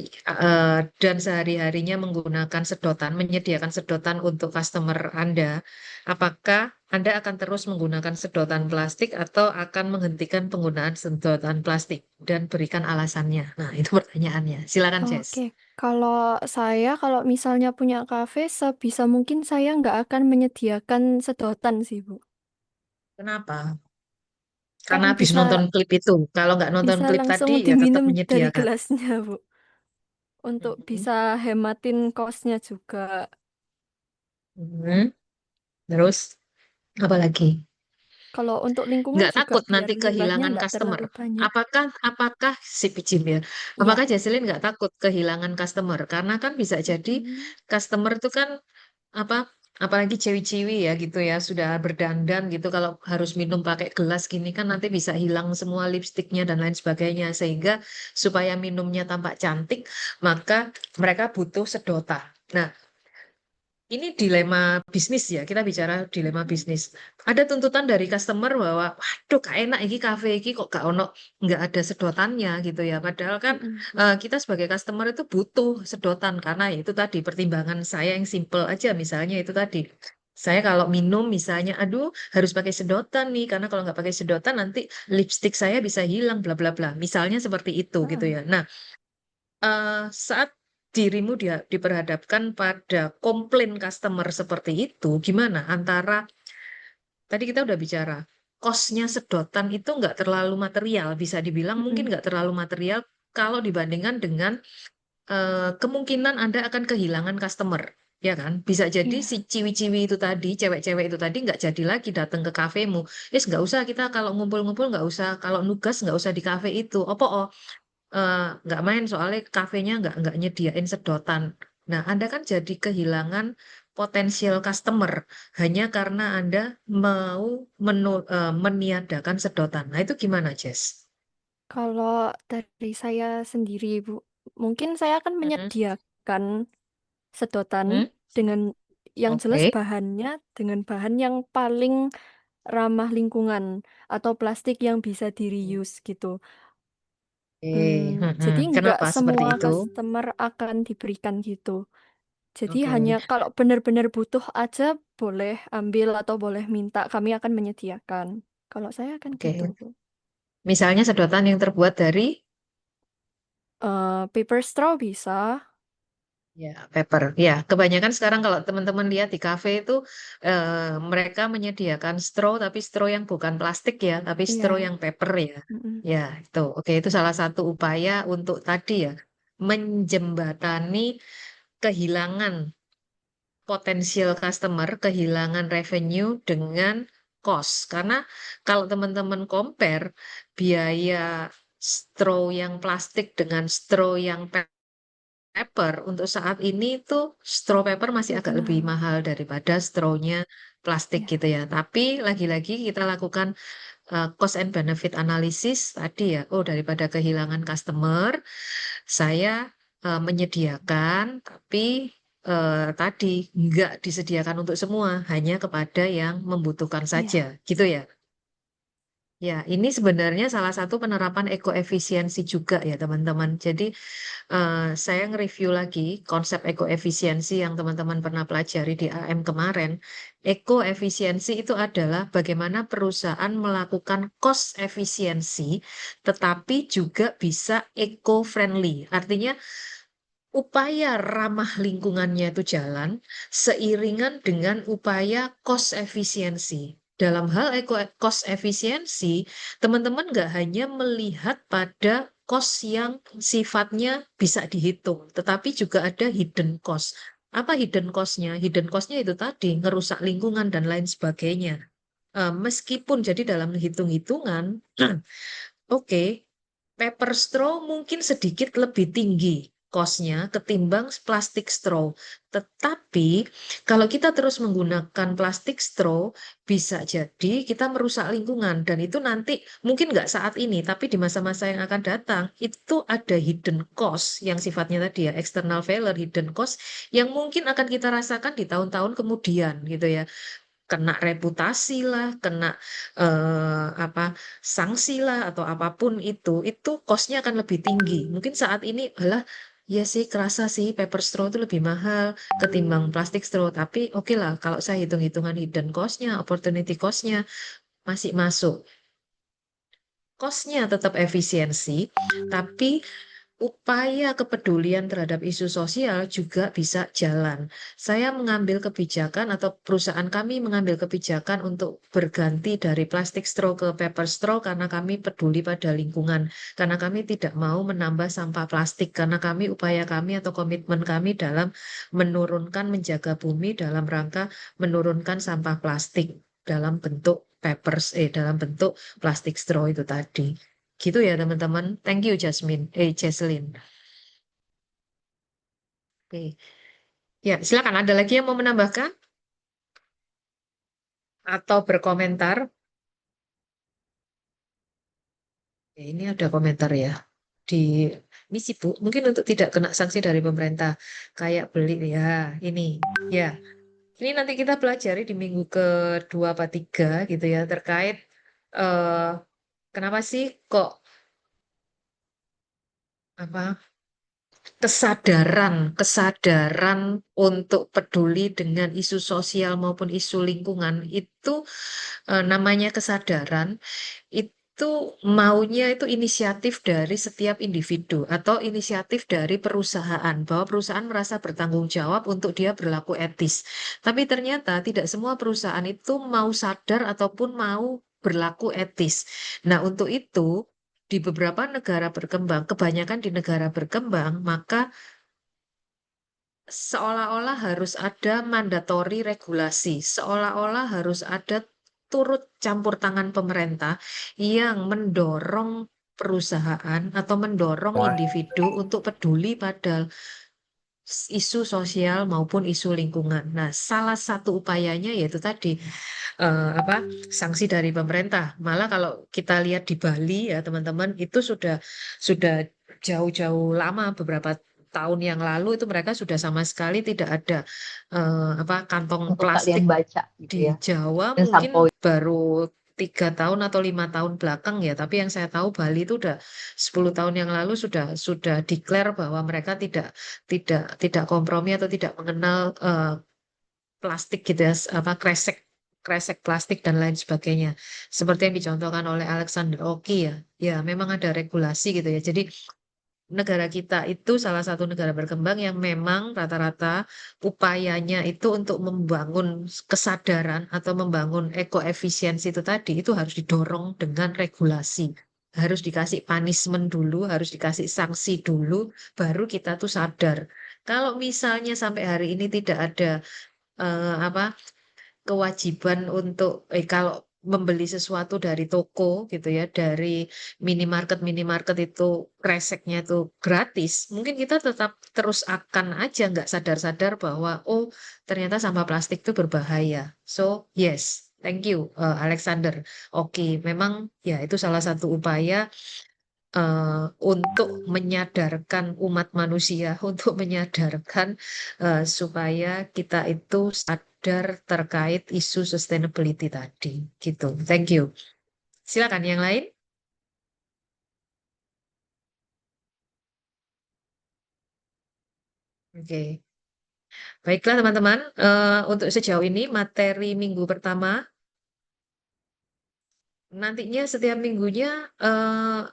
dan sehari-harinya menggunakan sedotan, menyediakan sedotan untuk customer Anda, apakah Anda akan terus menggunakan sedotan plastik atau akan menghentikan penggunaan sedotan plastik dan berikan alasannya? Nah, itu pertanyaannya. Silakan Jess. Oke, kalau misalnya punya kafe, sebisa mungkin saya nggak akan menyediakan sedotan sih, Bu. Kenapa? Kan Karena habis bisa nonton klip itu. Kalau nggak nonton bisa klip langsung tadi, ya tetap diminum dari menyediakan. gelasnya, Bu. Untuk Mhm. bisa hematin kosnya juga. Mhm. Terus, apa lagi? Kalau untuk lingkungan Nggak juga takut biar nanti limbahnya kehilangan nggak customer. terlalu banyak. Apakah si Pijim ya? Ya. Apakah Jaselin nggak takut kehilangan customer? Karena kan bisa jadi Mm. customer itu kan apa? Apalagi cewek-cewek ya gitu ya, sudah berdandan gitu. Kalau harus minum pakai gelas gini kan nanti bisa hilang semua lipstiknya dan lain sebagainya. Sehingga supaya minumnya tampak cantik, maka mereka butuh sedotan. Nah, ini dilema bisnis ya, kita bicara dilema bisnis. Ada tuntutan dari customer bahwa, waduh, gak enak iki kafe iki kok gak ono, nggak ada sedotannya gitu ya. Padahal kan Mm-mm. kita sebagai customer itu butuh sedotan karena ya itu tadi pertimbangan saya yang simple aja. Misalnya itu tadi, saya kalau minum misalnya, aduh harus pakai sedotan nih karena kalau nggak pakai sedotan nanti lipstick saya bisa hilang, bla bla bla. Misalnya seperti itu gitu ya. Nah, saat dirimu dia diperhadapkan pada komplain customer seperti itu, gimana antara tadi kita udah bicara kosnya sedotan itu nggak terlalu material, bisa dibilang mungkin Mm-mm. nggak terlalu material kalau dibandingkan dengan kemungkinan Anda akan kehilangan customer. ya kan? Bisa jadi Iya. si ciwi-ciwi itu tadi, cewek-cewek itu tadi nggak jadi lagi datang ke kafemu. Nggak usah kita kalau ngumpul-ngumpul nggak usah, kalau nugas nggak usah di kafe itu. Nggak main soalnya kafenya nggak nyediain sedotan. Nah, Anda kan jadi kehilangan potensial customer hanya karena Anda mau meniadakan sedotan. Nah, itu gimana, Jess? Kalau dari saya sendiri, Bu, mungkin saya akan Mm-mm. menyediakan sedotan Hmm? dengan yang jelas Oke. bahannya dengan bahan yang paling ramah lingkungan atau plastik yang bisa di-reuse gitu. Mm-mm. Jadi nggak Kenapa seperti semua itu? customer akan diberikan gitu. Jadi Oke. hanya kalau benar-benar butuh aja boleh ambil atau boleh minta, kami akan menyediakan. Kalau saya akan gitu, Oke. Bu. Misalnya sedotan yang terbuat dari Paper straw bisa. ya paper. Ya, kebanyakan sekarang kalau teman-teman lihat di kafe itu mereka menyediakan straw tapi straw yang bukan plastik ya, tapi straw Iya. yang paper ya. Mm-mm. Ya, itu. Oke, itu salah satu upaya untuk tadi ya menjembatani kehilangan potensial customer, kehilangan revenue dengan cost. Karena kalau teman-teman compare biaya straw yang plastik dengan straw yang paper untuk saat ini itu straw paper masih Lebih agak lebih mahal. mahal daripada strawnya plastik Iya. gitu ya. Tapi lagi-lagi kita lakukan cost and benefit analysis tadi ya. Oh, daripada kehilangan customer, saya menyediakan, tapi tadi nggak disediakan untuk semua, hanya kepada yang membutuhkan saja, Iya. gitu ya. Ya, ini sebenarnya salah satu penerapan ekoefisiensi juga ya teman-teman. Jadi saya nge-review lagi konsep ekoefisiensi yang teman-teman pernah pelajari di AM kemarin. Ekoefisiensi itu adalah bagaimana perusahaan melakukan cost efisiensi, tetapi juga bisa eco-friendly. Artinya upaya ramah lingkungannya itu jalan seiringan dengan upaya cost efisiensi. Dalam hal cost efisiensi, teman-teman nggak hanya melihat pada cost yang sifatnya bisa dihitung, tetapi juga ada hidden cost. Apa hidden cost-nya? Hidden cost-nya itu tadi, ngerusak lingkungan dan lain sebagainya. Meskipun jadi dalam hitung-hitungan, oke, paper straw mungkin sedikit lebih tinggi cost-nya ketimbang plastik straw. Tetapi kalau kita terus menggunakan plastik straw, bisa jadi kita merusak lingkungan. Dan itu nanti mungkin nggak saat ini, tapi di masa-masa yang akan datang, itu ada hidden cost yang sifatnya tadi ya, external failure, hidden cost, yang mungkin akan kita rasakan di tahun-tahun kemudian gitu ya, kena reputasi lah, kena apa sanksi lah atau apapun itu cost-nya akan lebih tinggi. Mungkin saat ini adalah ya sih kerasa sih paper straw itu lebih mahal ketimbang plastik straw. Tapi oke lah kalau saya hitung-hitungan hidden cost-nya, opportunity cost-nya masih masuk. Cost-nya tetap efisiensi, tapi upaya kepedulian terhadap isu sosial juga bisa jalan. Saya mengambil kebijakan atau perusahaan kami mengambil kebijakan untuk berganti dari plastik straw ke paper straw karena kami peduli pada lingkungan. Karena kami tidak mau menambah sampah plastik. Karena upaya kami atau komitmen kami dalam menurunkan, menjaga bumi dalam rangka menurunkan sampah plastik dalam bentuk dalam bentuk plastik straw itu tadi. Gitu ya teman-teman. Thank you Jesslyn. Oke. Ya, silakan ada lagi yang mau menambahkan atau berkomentar? Ya, ini ada komentar ya. Di ini sih Bu, mungkin untuk tidak kena sanksi dari pemerintah kayak beli ya, ini ya. Ini nanti kita pelajari di minggu kedua atau tiga gitu ya terkait eh kenapa sih kok apa kesadaran untuk peduli dengan isu sosial maupun isu lingkungan itu namanya kesadaran itu maunya itu inisiatif dari setiap individu atau inisiatif dari perusahaan bahwa perusahaan merasa bertanggung jawab untuk dia berlaku etis. Tapi ternyata tidak semua perusahaan itu mau sadar ataupun mau berlaku etis. Nah, untuk itu di beberapa negara berkembang, kebanyakan di negara berkembang, maka seolah-olah harus ada mandatory regulasi, seolah-olah harus ada turut campur tangan pemerintah yang mendorong perusahaan atau mendorong individu untuk peduli pada isu sosial maupun isu lingkungan. Nah, salah satu upayanya yaitu tadi apa sanksi dari pemerintah. Malah kalau kita lihat di Bali ya teman-teman itu sudah jauh-jauh lama beberapa tahun yang lalu itu mereka sudah sama sekali tidak ada apa kantong Untuk plastik kalian baca gitu di ya. Jawa Dan mungkin sampo baru 3 tahun atau 5 tahun belakang ya, tapi yang saya tahu Bali itu udah 10 tahun yang lalu sudah declare bahwa mereka tidak kompromi atau tidak mengenal plastik gitu ya, apa kresek kresek plastik dan lain sebagainya. Seperti yang dicontohkan oleh Alexander Oki ya, ya memang ada regulasi gitu ya. Jadi negara kita itu salah satu negara berkembang yang memang rata-rata upayanya itu untuk membangun kesadaran atau membangun ekoefisiensi itu tadi itu harus didorong dengan regulasi. Harus dikasih punishment dulu, harus dikasih sanksi dulu, baru kita tuh sadar. Kalau misalnya sampai hari ini tidak ada apa kewajiban untuk kalau membeli sesuatu dari toko gitu ya, dari minimarket itu kreseknya itu gratis, mungkin kita tetap terus akan aja nggak sadar-sadar bahwa oh ternyata sampah plastik itu berbahaya. So yes, thank you Alexander. Oke, memang ya itu salah satu upaya untuk menyadarkan umat manusia, untuk menyadarkan supaya kita itu sadar terkait isu sustainability tadi. Gitu. Thank you. Silakan yang lain. Oke. Baiklah teman-teman, untuk sejauh ini materi minggu pertama nantinya setiap minggunya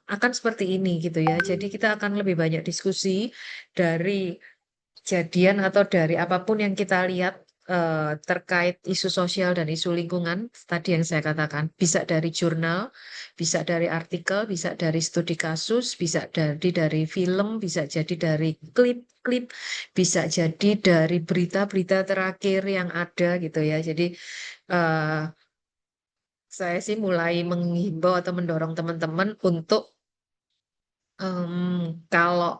akan seperti ini gitu ya. Jadi kita akan lebih banyak diskusi dari kejadian atau dari apapun yang kita lihat terkait isu sosial dan isu lingkungan tadi yang saya katakan bisa dari jurnal, bisa dari artikel, bisa dari studi kasus, bisa dari film, bisa jadi dari klip-klip, bisa jadi dari berita-berita terakhir yang ada gitu ya. Jadi eh, saya sih mulai menghimbau atau mendorong teman-teman untuk kalau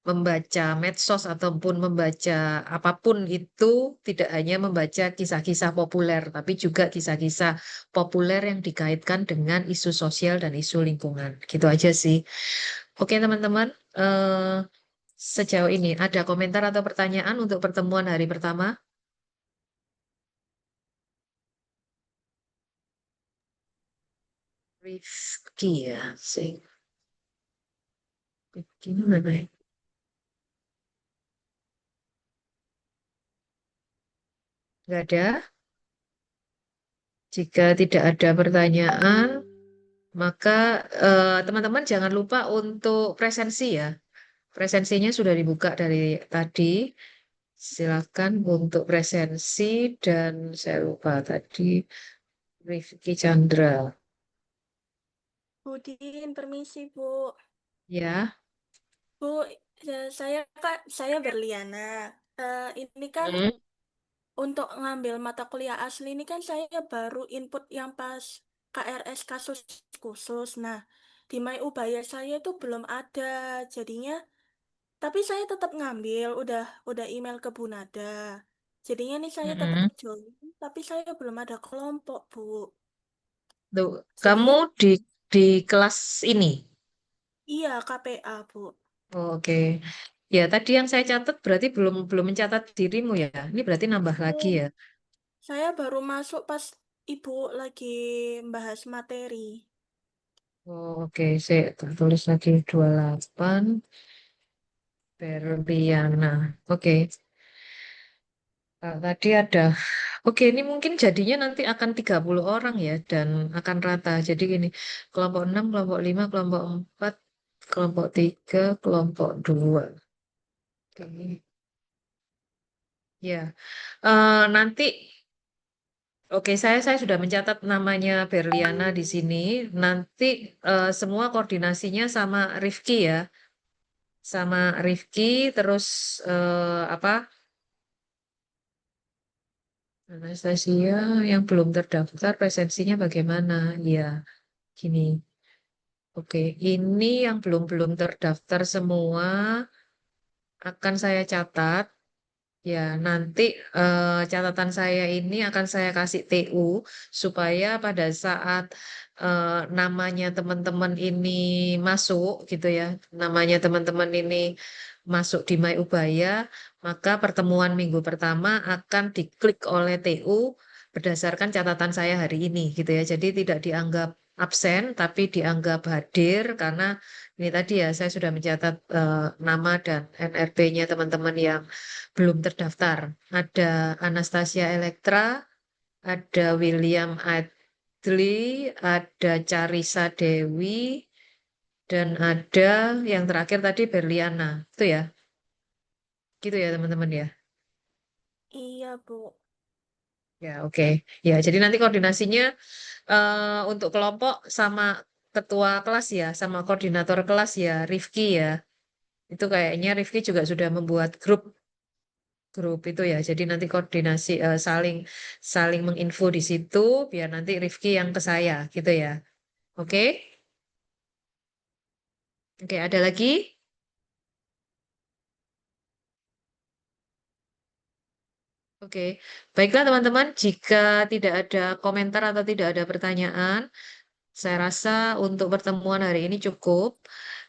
membaca medsos ataupun membaca apapun itu tidak hanya membaca kisah-kisah populer, tapi juga kisah-kisah populer yang dikaitkan dengan isu sosial dan isu lingkungan. Gitu aja sih. Oke teman-teman, sejauh ini ada komentar atau pertanyaan untuk pertemuan hari pertama? Rifki ya, sih. Rifki mana ya? Nggak ada. Jika tidak ada pertanyaan, maka teman-teman jangan lupa untuk presensi ya. Presensinya sudah dibuka dari tadi. Silakan untuk presensi dan saya lupa tadi Rifki Chandra. Budin, permisi Bu. Ya. Bu, saya Berliana. Ini kan Hmm. untuk ngambil mata kuliah asli ini kan saya baru input yang pas KRS kasus khusus. Nah, di My Ubaya saya itu belum ada. Jadinya, tapi saya tetap ngambil, udah email ke Bu Nada. Jadinya nih saya tetap Hmm. join, tapi saya belum ada kelompok, Bu. Tuh, kamu Jadinya di kelas ini. iya KPA, Bu. Oh, oke. Ya, tadi yang saya catat berarti belum belum mencatat dirimu ya. Ini berarti nambah lagi Oh, ya. saya baru masuk pas Ibu lagi bahas materi. Oh, oke. Saya tulis lagi 28 Berliana. Oke. Tadi ada. Oke, ini mungkin jadinya nanti akan 30 orang ya dan akan rata. Jadi gini, kelompok 6, kelompok 5, kelompok 4, kelompok 3, kelompok 2. Oke. Ya. Nanti oke, saya sudah mencatat namanya Berliana di sini. Nanti semua koordinasinya sama Rifki ya. Sama Rifki terus apa? Anastasia yang belum terdaftar presensinya bagaimana? Ya, gini. Oke, ini yang belum terdaftar semua akan saya catat. Ya, nanti catatan saya ini akan saya kasih TU supaya pada saat namanya teman-teman ini masuk gitu ya, namanya teman-teman ini masuk di My Ubaya, maka pertemuan minggu pertama akan diklik oleh TU berdasarkan catatan saya hari ini gitu ya. Jadi tidak dianggap absen tapi dianggap hadir karena ini tadi ya saya sudah mencatat nama dan NRP-nya teman-teman yang belum terdaftar. Ada Anastasia Elektra, ada William Adli, ada Carissa Dewi, dan ada yang terakhir tadi Berliana. Itu ya, gitu ya teman-teman ya. Iya, Bu. Ya, oke. Ya, jadi nanti koordinasinya untuk kelompok sama ketua kelas ya, sama koordinator kelas ya, Rifki ya. Itu kayaknya Rifki juga sudah membuat grup itu ya. Jadi nanti koordinasi saling saling menginfo di situ biar nanti Rifki yang ke saya gitu ya. Oke? Oke, ada lagi? Oke. Baiklah teman-teman, jika tidak ada komentar atau tidak ada pertanyaan, saya rasa untuk pertemuan hari ini cukup.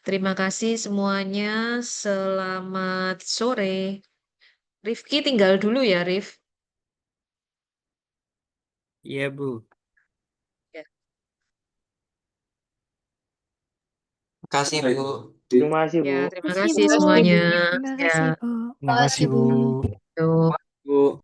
Terima kasih semuanya. Selamat sore. Rifki tinggal dulu ya, Rif. Iya, Bu. Ya. Makasih, Bu. Terima kasih, Ya, Bu. terima Kasih, kasih Bu. semuanya. Terima Ya, kasih, Bu. Terima kasih, Bu. yuk. Bu.